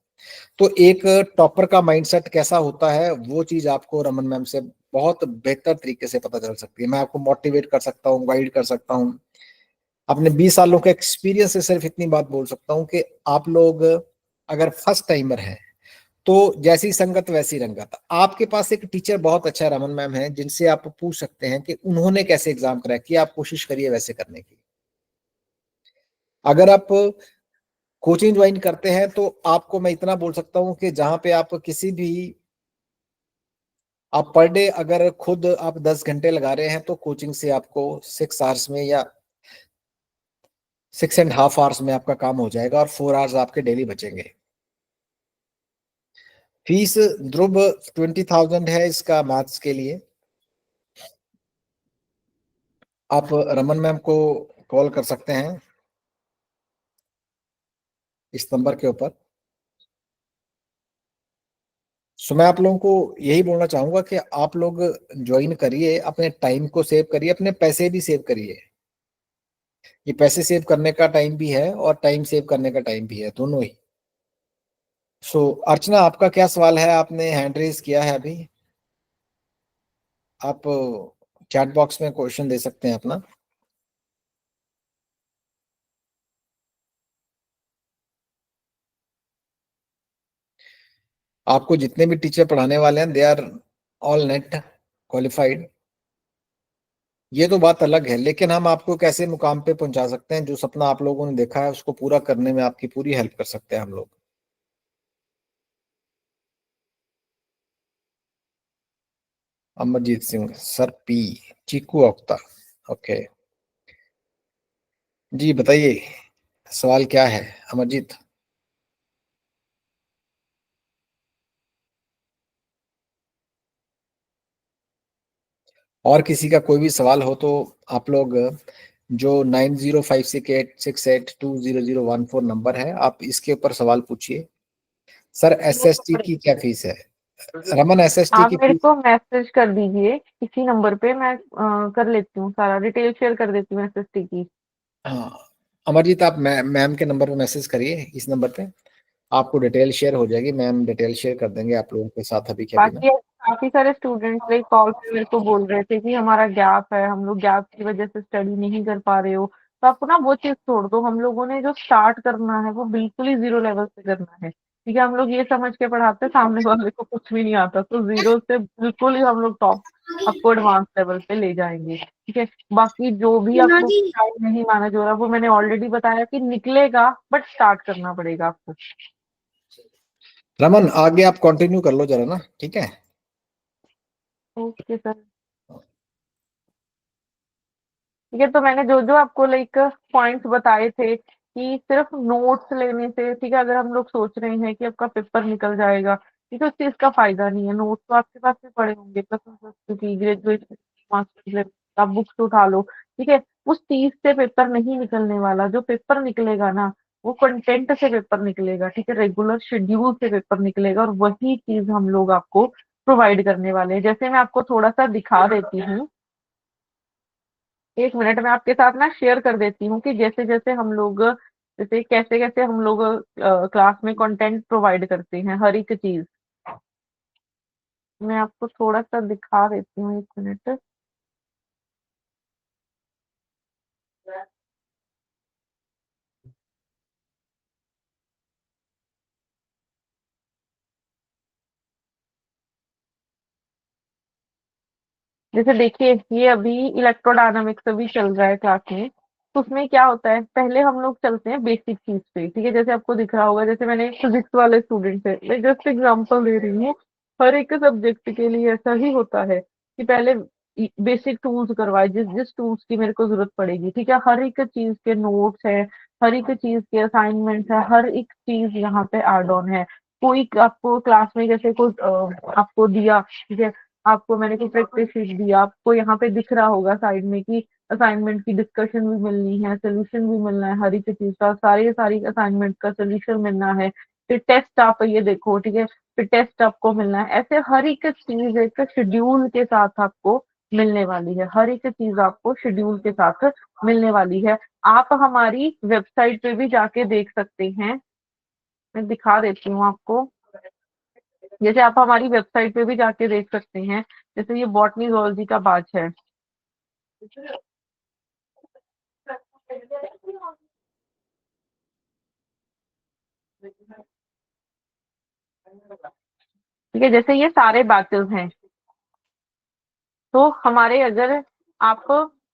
तो एक टॉपर का माइंडसेट कैसा होता है, वो चीज आपको रमन मैम से बहुत बेहतर तरीके से पता चल सकती है। मैं आपको मोटिवेट कर सकता हूँ, गाइड कर सकता हूँ। अपने 20 सालों के एक्सपीरियंस से सिर्फ इतनी बात बोल सकता हूँ कि आप लोग अगर फर्स्ट टाइमर हैं तो जैसी संगत वैसी रंगत। आपके पास एक टीचर बहुत अच्छा रमन मैम है, जिनसे आप पूछ सकते हैं कि उन्होंने कैसे एग्जाम क्रैक किया, आप कोशिश करिए वैसे करने की। अगर आप कोचिंग ज्वाइन करते हैं तो आपको मैं इतना बोल सकता हूँ कि जहां पे आप किसी भी, आप पर डे अगर खुद आप 10 घंटे लगा रहे हैं तो कोचिंग से आपको 6 आवर्स में या 6.5 आवर्स में आपका काम हो जाएगा, और 4 आवर्स आपके डेली बचेंगे। फीस ध्रुव 20,000 है इसका मैथ्स के लिए। आप रमन मैम को कॉल कर सकते हैं इस नंबर के ऊपर। सो मैं आप लोगों को यही बोलना चाहूंगा कि आप लोग ज्वाइन करिए, अपने टाइम को सेव करिए, अपने पैसे भी सेव करिए। ये पैसे सेव करने का टाइम भी है और टाइम सेव करने का टाइम भी है, दोनों ही। सो अर्चना, आपका क्या सवाल है? आपने हैंड रेज किया है अभी, आप चैट बॉक्स में क्वेश्चन दे सकते हैं अपना। आपको जितने भी टीचर पढ़ाने वाले हैं they are all NET qualified. ये तो बात अलग है, लेकिन हम आपको कैसे मुकाम पे पहुंचा सकते हैं, जो सपना आप लोगों ने देखा है उसको पूरा करने में आपकी पूरी हेल्प कर सकते हैं हम लोग। अमरजीत सिंह सर, पी चीकू अख्तर, ओके जी बताइए, सवाल क्या है अमरजीत? और किसी का कोई भी सवाल हो तो आप लोग जो 905686820014 नंबर है, आप इसके ऊपर सवाल पूछिए। सर एसएसटी की क्या फीस है? रमन, एसएसटी आप की मेरे फीस? को मैसेज कर दीजिए इसी नंबर पे, मैं कर लेती हूँ, सारा डिटेल शेयर कर देती हूँ एसएसटी की। हाँ अमरजीत, आप मैम के नंबर पे मैसेज करिए, इस नंबर पे आपको डिटेल शेयर हो जाएगी, मैम डिटेल शेयर कर देंगे आप लोगों के साथ अभी के अभी ना। बाकी काफी सारे स्टूडेंट्स लाइक कॉल पे मेरे को बोल रहे थे कि हमारा गैप है, हम लोग गैप की वजह से स्टडी नहीं कर पा रहे हो। तो आपको ना वो चीज छोड़ दो, हम लोगों ने जो स्टार्ट करना है वो बिल्कुल ही जीरो लेवल से करना है। ठीक है, हम लोग ये समझ के पढ़ाते हैं सामने वाले को कुछ भी नहीं आता, तो जीरो से बिल्कुल ही हम लोग टॉप आपको एडवांस लेवल पे ले जाएंगे। ठीक है, बाकी जो भी आपको टाइम नहीं मैनेज हो रहा वो मैंने ऑलरेडी बताया कि निकलेगा, बट स्टार्ट करना पड़ेगा आपको। रमन आगे आप कंटिन्यू कर लो जरा ना, ठीक है। Okay sir. ठीक है, तो मैंने जो जो आपको लाइक पॉइंट्स बताए थे कि सिर्फ नोट्स लेने से, ठीक है, अगर हम लोग सोच रहे हैं कि आपका पेपर निकल जाएगा, ठीक है, उस चीज का फायदा नहीं है। नोट्स तो आपके पास भी पड़े होंगे, प्लस प्लस की ग्रेजुएशन मास्टर्स, आप बुक्स उठा लो। ठीक है, उस चीज से पेपर नहीं निकलने वाला। जो पेपर निकलेगा ना, वो कंटेंट से पेपर निकलेगा। ठीक है, रेगुलर शेड्यूल से पेपर निकलेगा, और वही चीज हम लोग आपको प्रोवाइड करने वाले हैं। जैसे मैं आपको थोड़ा सा दिखा देती हूँ, एक मिनट में आपके साथ ना शेयर कर देती हूँ कि जैसे जैसे हम लोग, जैसे कैसे कैसे हम लोग क्लास में कंटेंट प्रोवाइड करते हैं, हर एक चीज। मैं आपको थोड़ा सा दिखा देती हूँ, एक मिनट। जैसे देखिए, ये अभी इलेक्ट्रोडायनामिक्स अभी चल रहा है क्लास में। तो उसमें क्या होता है, पहले हम लोग चलते हैं बेसिक चीज पे। ठीक है, जैसे आपको दिख रहा होगा, जैसे मैंने फिजिक्स वाले स्टूडेंट है, मैं जस्ट एग्जांपल दे रही हूँ। हर एक सब्जेक्ट के लिए ऐसा ही होता है कि पहले बेसिक टूल्स करवाए, जिस जिस टूल्स की मेरे को जरूरत पड़ेगी। ठीक है, हर एक चीज के नोट्स है, हर एक चीज के असाइनमेंट्स है, हर एक चीज यहाँ पे एड ऑन है। कोई आपको क्लास में जैसे कोई आपको दिया, ठीक है, आपको मैंने कोई प्रैक्टिस शीट दिया, आपको यहाँ पे दिख रहा होगा साइड में कि असाइनमेंट की डिस्कशन भी मिलनी है, सोल्यूशन भी मिलना है, हर एक चीज का सारी सारी असाइनमेंट का सोल्यूशन मिलना है। फिर टेस्ट आप ये देखो, ठीक है, फिर टेस्ट आपको मिलना है। ऐसे हर एक चीज एक शेड्यूल के साथ आपको मिलने वाली है, हर एक चीज आपको शेड्यूल के साथ मिलने वाली है। आप हमारी वेबसाइट पे भी जाके देख सकते हैं, मैं दिखा देती हूँ आपको। जैसे आप हमारी वेबसाइट पे भी जाके देख सकते हैं, जैसे ये बॉटनी जूलॉजी का बैच है। ठीक है, जैसे ये सारे बैचेस हैं। तो हमारे अगर आप,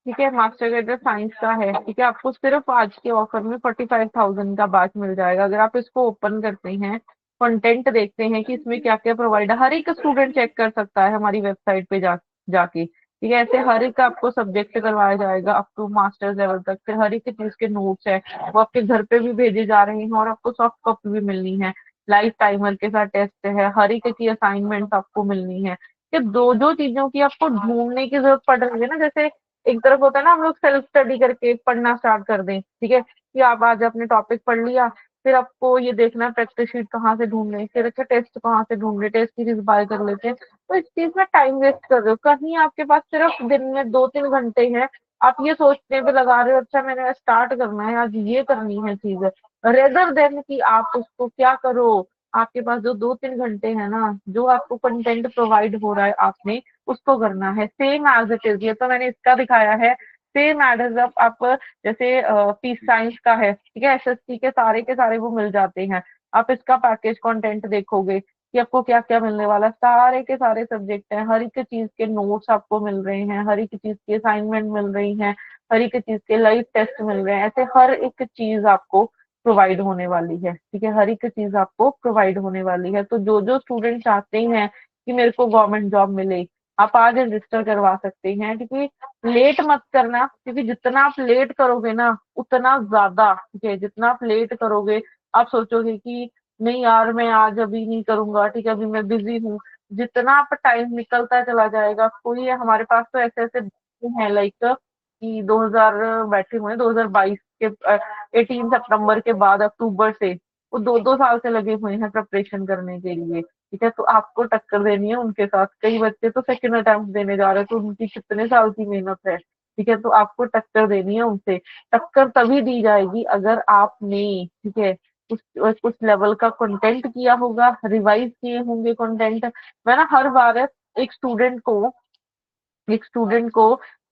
ठीक है, मास्टर ग्रेडर साइंस का है, ठीक है, आपको सिर्फ आज के ऑफर में 45,000 का बैच मिल जाएगा। अगर आप इसको ओपन करते हैं, कंटेंट देखते हैं कि इसमें क्या क्या प्रोवाइड है, हर एक स्टूडेंट चेक कर सकता है हमारी वेबसाइट पे जाके। ठीक है, ऐसे हर एक आपको सब्जेक्ट करवाया जाएगा अप टू मास्टर्स लेवल तक। फिर हर एक चीज के नोट्स है, वो आपके घर पे भी भेजे जा रहे हैं, और आपको सॉफ्ट कॉपी भी मिलनी है। लाइव टाइमर के साथ टेस्ट है, हर एक की असाइनमेंट आपको मिलनी है। कि दो दो चीजों की आपको ढूंढने की जरूरत पड़ रही है ना। जैसे एक तरफ होता है ना, हम लोग सेल्फ स्टडी करके पढ़ना स्टार्ट कर दें, ठीक है, कि आप आज आपने टॉपिक पढ़ लिया, फिर आपको ये देखना है प्रैक्टिस शीट कहाँ से ढूंढ रहे, फिर अच्छा टेस्ट कहाँ से ढूंढ रहे, टेस्ट सीरीज बाय कर लेते हैं। तो इस चीज में टाइम वेस्ट कर रहे हो। कहीं आपके पास सिर्फ दिन में 2-3 घंटे हैं, आप ये सोचने पे लगा रहे हो अच्छा मैंने स्टार्ट करना है, आज ये करनी है चीज, रेदर देन कि आप उसको क्या करो। आपके पास जो 2-3 घंटे है ना, जो आपको कंटेंट प्रोवाइड हो रहा है आपने उसको करना है सेम एज इट इज। ये तो मैंने इसका दिखाया है, सेम एज आप जैसे पीस साइंस का है, ठीक है, एसएससी के सारे वो मिल जाते हैं। आप इसका पैकेज कंटेंट देखोगे, कि आपको क्या क्या मिलने वाला है। सारे के सारे सब्जेक्ट हैं, हर एक चीज के नोट्स आपको मिल रहे हैं, हर एक चीज की असाइनमेंट मिल रही है, हर एक चीज के लाइव टेस्ट मिल रहे हैं। ऐसे हर एक चीज आपको प्रोवाइड होने वाली है, ठीक है, हर एक चीज आपको प्रोवाइड होने वाली है। तो जो जो स्टूडेंट चाहते हैं कि मेरे को गवर्नमेंट जॉब मिले, आप आज रजिस्टर करवा सकते हैं। क्योंकि लेट मत करना, क्योंकि जितना आप लेट करोगे ना उतना ज्यादा, ठीक है, जितना आप लेट करोगे आप सोचोगे कि नहीं यार मैं आज अभी नहीं करूंगा, ठीक है, अभी मैं बिजी हूँ। जितना आप टाइम निकलता चला जाएगा, कोई है हमारे पास तो ऐसे ऐसे हैं लाइक कि 2000 बैठे हुए हैं 2022 के 18 सितंबर के बाद अक्टूबर से, वो 2-2 साल से लगे हुए हैं प्रिपरेशन करने के लिए, ठीक है। तो आपको टक्कर देनी है उनके साथ। कई बच्चे तो सेकंड अटेम्प्ट देने जा रहे हैं, तो उनकी कितने साल की मेहनत है, ठीक है। तो आपको टक्कर देनी है उनसे। टक्कर तभी दी जाएगी अगर आपने, ठीक है, कुछ लेवल का कंटेंट किया होगा, रिवाइज किए होंगे कंटेंट। मैं ना हर बार एक स्टूडेंट को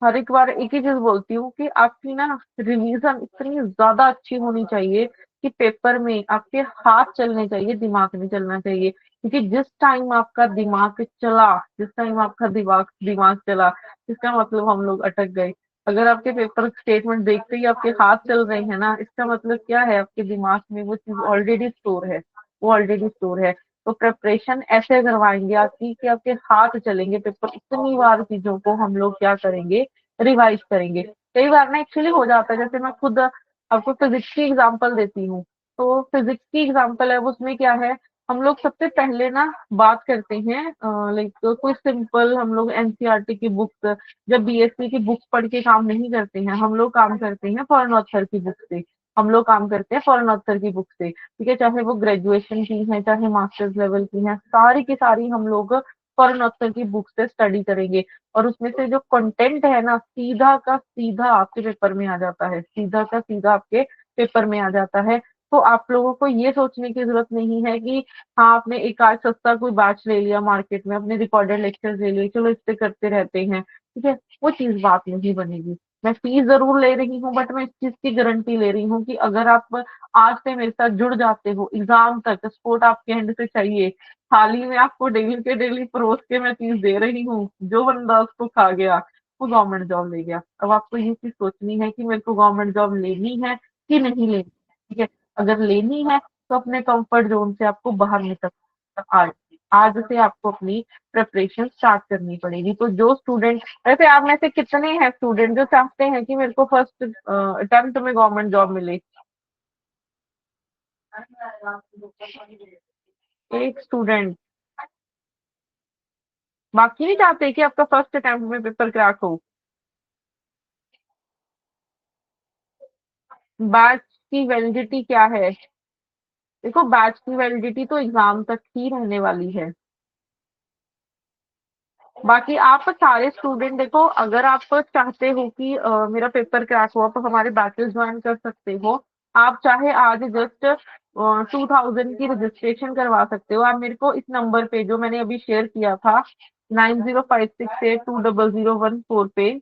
हर एक बार एक ही चीज बोलती हूँ कि आपकी ना रिवीजन इतनी ज्यादा अच्छी होनी चाहिए कि पेपर में आपके हाथ चलने चाहिए, दिमाग नहीं चलना चाहिए। क्योंकि जिस टाइम आपका दिमाग दिमाग चला, इसका मतलब हम लोग अटक गए। अगर आपके पेपर स्टेटमेंट देखते ही आपके हाथ चल रहे हैं ना, इसका मतलब क्या है, आपके दिमाग में वो चीज ऑलरेडी स्टोर है, वो ऑलरेडी स्टोर है। तो प्रेपरेशन ऐसे करवाएंगे आपकी कि आपके हाथ चलेंगे पेपर। इतनी बार चीजों को हम लोग क्या करेंगे, रिवाइज करेंगे। कई बार ना एक्चुअली हो जाता है, जैसे मैं खुद आपको फिजिक्स की एग्जांपल देती हूँ। तो फिजिक्स की एग्जांपल है, उसमें क्या है, हम लोग सबसे पहले ना बात करते हैं लाइक कोई सिंपल, हम लोग एनसीईआरटी की बुक, जब बीएससी की बुक पढ़ के काम नहीं करते हैं, हम लोग काम करते हैं फॉरेन ऑथर की बुक से। हम लोग काम करते हैं फॉरेन ऑथर की बुक से, ठीक है, चाहे वो ग्रेजुएशन की है चाहे मास्टर्स लेवल की है, सारी की सारी हम लोग फॉरेन ऑथर की बुक से स्टडी करेंगे। और उसमें से जो कंटेंट है ना, सीधा का सीधा आपके पेपर में आ जाता है, सीधा का सीधा आपके पेपर में आ जाता है। तो आप लोगों को ये सोचने की जरूरत नहीं है कि हाँ आपने एक आज सस्ता कोई बैच ले लिया मार्केट में, अपने रिकॉर्डेड लेक्चर ले लिए, चलो इससे करते रहते हैं, ठीक है, वो चीज बात नहीं बनेगी। मैं फीस जरूर ले रही हूँ, बट मैं इस चीज की गारंटी ले रही हूँ कि अगर आप आज से मेरे साथ जुड़ जाते हो, एग्जाम तक सपोर्ट आपके एंड से चाहिए। थाली में आपको डेली के डेली परोस के मैं चीज दे रही हूँ, जो बंदा उसको खा गया वो गवर्नमेंट जॉब ले गया। अब आपको ये चीज सोचनी है कि मेरे को गवर्नमेंट जॉब लेनी है कि नहीं लेनी, ठीक है। अगर लेनी है तो अपने कंफर्ट जोन से आपको बाहर निकल, आज आज से आपको अपनी प्रिपरेशन स्टार्ट करनी पड़ेगी। तो जो स्टूडेंट, वैसे आप में से कितने हैं स्टूडेंट जो चाहते हैं कि मेरे को फर्स्ट अटेम्प्ट में गवर्नमेंट जॉब मिले? एक स्टूडेंट। बाकी नहीं चाहते कि आपका फर्स्ट अटेम्प्ट में पेपर क्रैक हो? बैच की वैलिडिटी क्या है? देखो बैच की वैलिडिटी तो एग्जाम तक ही रहने वाली है। बाकी आप सारे स्टूडेंट देखो, अगर आप चाहते हो कि मेरा पेपर क्रैक हो, आप हमारे बैचेस ज्वाइन कर सकते हो। आप चाहे आज जस्ट 2000 की रजिस्ट्रेशन करवा सकते हो। आप मेरे को इस नंबर पे जो मैंने अभी शेयर किया था, 9056820014 पे,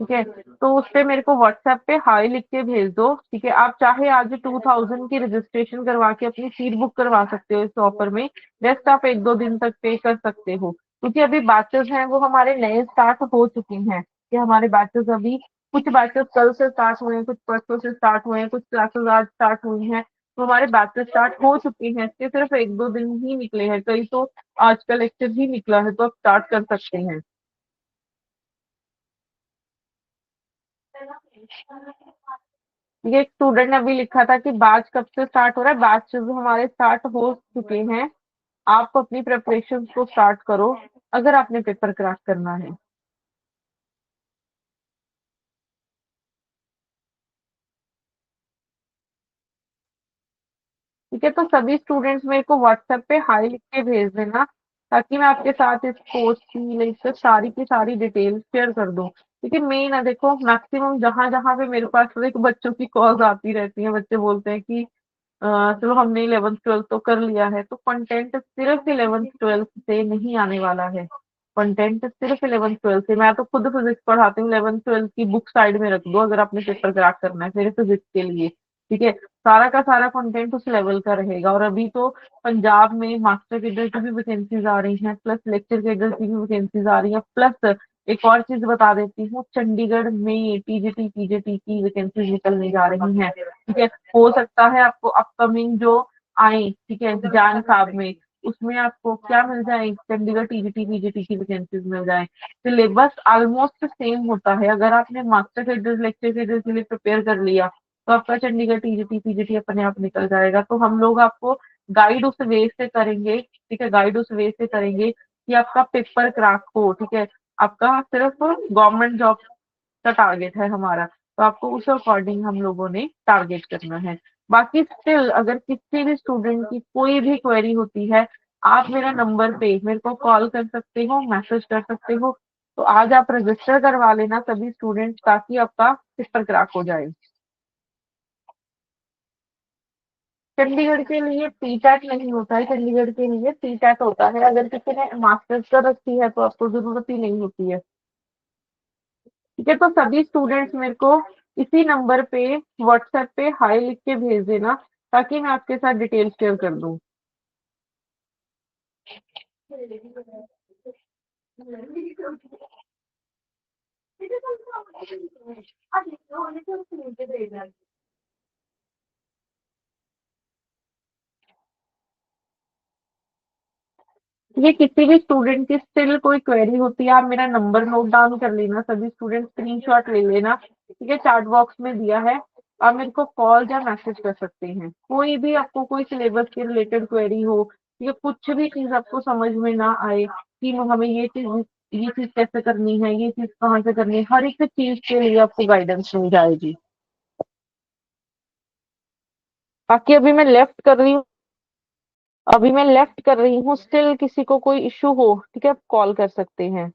ठीक है, तो उस पे मेरे को व्हाट्सएप पे हाई लिख के भेज दो, ठीक है। आप चाहे आज 2000 की रजिस्ट्रेशन करवा के अपनी सीट बुक करवा सकते हो इस ऑफर में। रेस्ट आप 1-2 दिन तक पे कर सकते हो, क्योंकि अभी बैचेस हैं वो हमारे नए स्टार्ट हो चुके हैं, कि हमारे बैचेस अभी, कुछ बैचेस कल से स्टार्ट हुए हैं, कुछ परसों से स्टार्ट हुए हैं, कुछ क्लासेस आज स्टार्ट हुई हैं। तो हमारे बैचेस स्टार्ट हो चुके हैं, इसके सिर्फ 1-2 दिन ही निकले हैं, कई तो आज का लेक्चर ही निकला है, तो आप स्टार्ट कर सकते हैं। ये एक स्टूडेंट ने अभी लिखा था कि बैच कब से स्टार्ट हो रहा है। बैचेस हमारे स्टार्ट हो चुके हैं। आप अपनी प्रिपरेशन को स्टार्ट करो अगर आपने पेपर क्रैक करना है। ठीक है, तो सभी स्टूडेंट्स मेरे को व्हाट्सएप पे हाई लिख के भेज देना, ताकि मैं आपके साथ इस कोर्स की लाइक सारी की सारी डिटेल शेयर कर दूं। क्योंकि मेन है, देखो मैक्सिमम जहां जहां पे मेरे पास एक बच्चों की कॉल्स आती रहती हैं, बच्चे बोलते हैं कि चलो हमने 11th 12th तो कर लिया है। तो कंटेंट सिर्फ 11th 12th से नहीं आने वाला है। कंटेंट सिर्फ 11th 12th से, मैं तो खुद फिजिक्स पढ़ाती हूँ, 11th 12th की बुक साइड में रख दो अगर आपने पेपर क्रैक करना है, सिर्फ फिजिक्स के लिए, ठीक है। सारा का सारा कंटेंट उस लेवल का रहेगा। और अभी तो पंजाब में मास्टर केडर की भी वैकेंसीज आ रही हैं, प्लस लेक्चर केडर की भी वैकेंसीज आ रही हैं, प्लस एक और चीज बता देती हूँ, चंडीगढ़ में टीजीटी पीजीटी की वैकेंसीज निकलने जा रही हैं। ठीक है, हो सकता है आपको अपकमिंग जो आए, ठीक है, जान साहब में, उसमें आपको क्या मिल जाए, चंडीगढ़ टीजीटी पीजीटी की वैकेंसीज मिल जाए। सिलेबस ऑलमोस्ट सेम होता है। अगर आपने मास्टर केडर लेक्चर केडर के लिए प्रिपेयर कर लिया तो आपका चंडीगढ़ टीजीटी पीजीटी अपने आप निकल जाएगा। तो हम लोग आपको गाइड उस वे से करेंगे, ठीक है, गाइड उस वे से करेंगे कि आपका पेपर क्रैक हो। ठीक है, आपका सिर्फ गवर्नमेंट जॉब का टारगेट है हमारा, तो आपको उस अकॉर्डिंग हम लोगों ने टारगेट करना है। बाकी स्टिल अगर किसी भी स्टूडेंट की कोई भी क्वेरी होती है, आप मेरा नंबर पे मेरे को कॉल कर सकते हो, मैसेज कर सकते हो। तो आज आप रजिस्टर करवा लेना सभी स्टूडेंट, ताकि आपका पेपर क्रैक हो जाए। चंडीगढ़ के लिए टीटैट नहीं होता है, चंडीगढ़ के लिए टीटैट होता है। अगर किसी ने मास्टर्स कर रखी है तो आपको जरूरत ही नहीं होती है। ठीक है, तो सभी स्टूडेंट्स मेरे को इसी नंबर पे व्हाट्सएप पे हाय लिख के भेज देना, ताकि मैं आपके साथ डिटेल शेयर कर दूं। ये किसी भी स्टूडेंट की स्टिल कोई क्वेरी होती है, आप मेरा नंबर नोट डाउन कर लेना, सभी स्टूडेंट स्क्रीनशॉट ले लेना। ठीक है, चैट बॉक्स में दिया है, आप मेरे को कॉल या मैसेज कर सकते हैं। कोई भी आपको कोई सिलेबस के रिलेटेड क्वेरी हो, या कुछ भी चीज आपको समझ में ना आए कि हमें ये चीज कैसे करनी है, ये चीज कहाँ से करनी है, हर एक चीज के लिए आपको गाइडेंस मिल जाएगी। बाकी अभी मैं लेफ्ट कर रही हूँ, स्टिल किसी को कोई इशू हो, ठीक है, आप कॉल कर सकते हैं।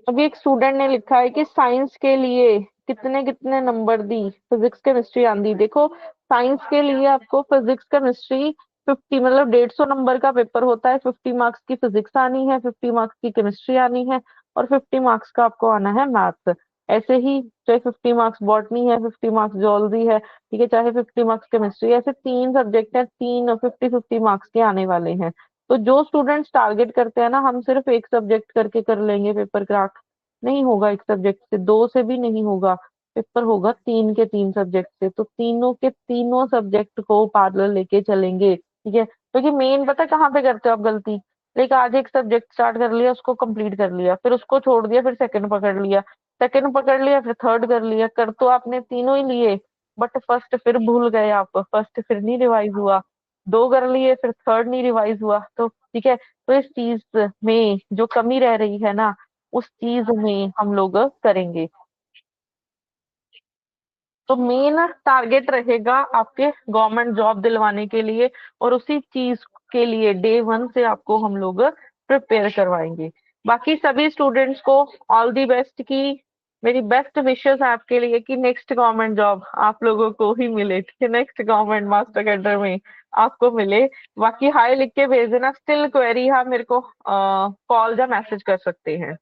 अभी एक स्टूडेंट ने लिखा है कि साइंस के लिए कितने कितने नंबर दी, फिजिक्स केमिस्ट्री आंदी। देखो, साइंस के लिए आपको फिजिक्स केमिस्ट्री 50, मतलब 150 नंबर का पेपर होता है। 50 मार्क्स की फिजिक्स आनी है, 50 मार्क्स की केमिस्ट्री आनी है, और 50 मार्क्स का आपको आना है मैथ्स। ऐसे ही चाहे 50 मार्क्स बॉटनी है, 50 मार्क्स जोलॉजी है, ठीक है, चाहे 50 मार्क्स केमिस्ट्री, ऐसे 3 सब्जेक्ट है, तीन 50-50 मार्क्स के आने वाले हैं। तो जो स्टूडेंट्स टारगेट करते हैं ना, हम सिर्फ एक सब्जेक्ट करके कर लेंगे पेपर क्रैक, नहीं होगा। एक सब्जेक्ट से, दो से भी नहीं होगा। पेपर होगा 3 के 3 सब्जेक्ट से, तो तीनों के तीनों सब्जेक्ट को पैरेलल लेके चलेंगे। ठीक है, क्योंकि मेन पता है कहाँ पे करते हो आप गलती। लाइक आज एक सब्जेक्ट स्टार्ट कर लिया, उसको कंप्लीट कर लिया, फिर उसको छोड़ दिया, फिर सेकंड पकड़ लिया, सेकंड पकड़ लिया, फिर थर्ड कर लिया। कर तो आपने तीनों ही लिए, बट फर्स्ट फिर भूल गए आप, फर्स्ट फिर नहीं रिवाइज हुआ। दो कर लिए, फिर थर्ड नहीं रिवाइज हुआ। तो ठीक है, तो इस चीज में जो कमी रह रही है ना, उस चीज में हम लोग करेंगे। तो मेन टारगेट रहेगा आपके गवर्नमेंट जॉब दिलवाने के लिए, और उसी चीज के लिए डे 1 से आपको हम लोग प्रिपेयर करवाएंगे। बाकी सभी स्टूडेंट्स को ऑल दी बेस्ट की, मेरी बेस्ट विशेस आपके लिए कि नेक्स्ट गवर्नमेंट जॉब आप लोगों को ही मिले, ठीक है, नेक्स्ट गवर्नमेंट मास्टर कैडर में आपको मिले। बाकी हाय लिख के भेज देना, स्टिल क्वेरी है मेरे को कॉल या मैसेज कर सकते हैं।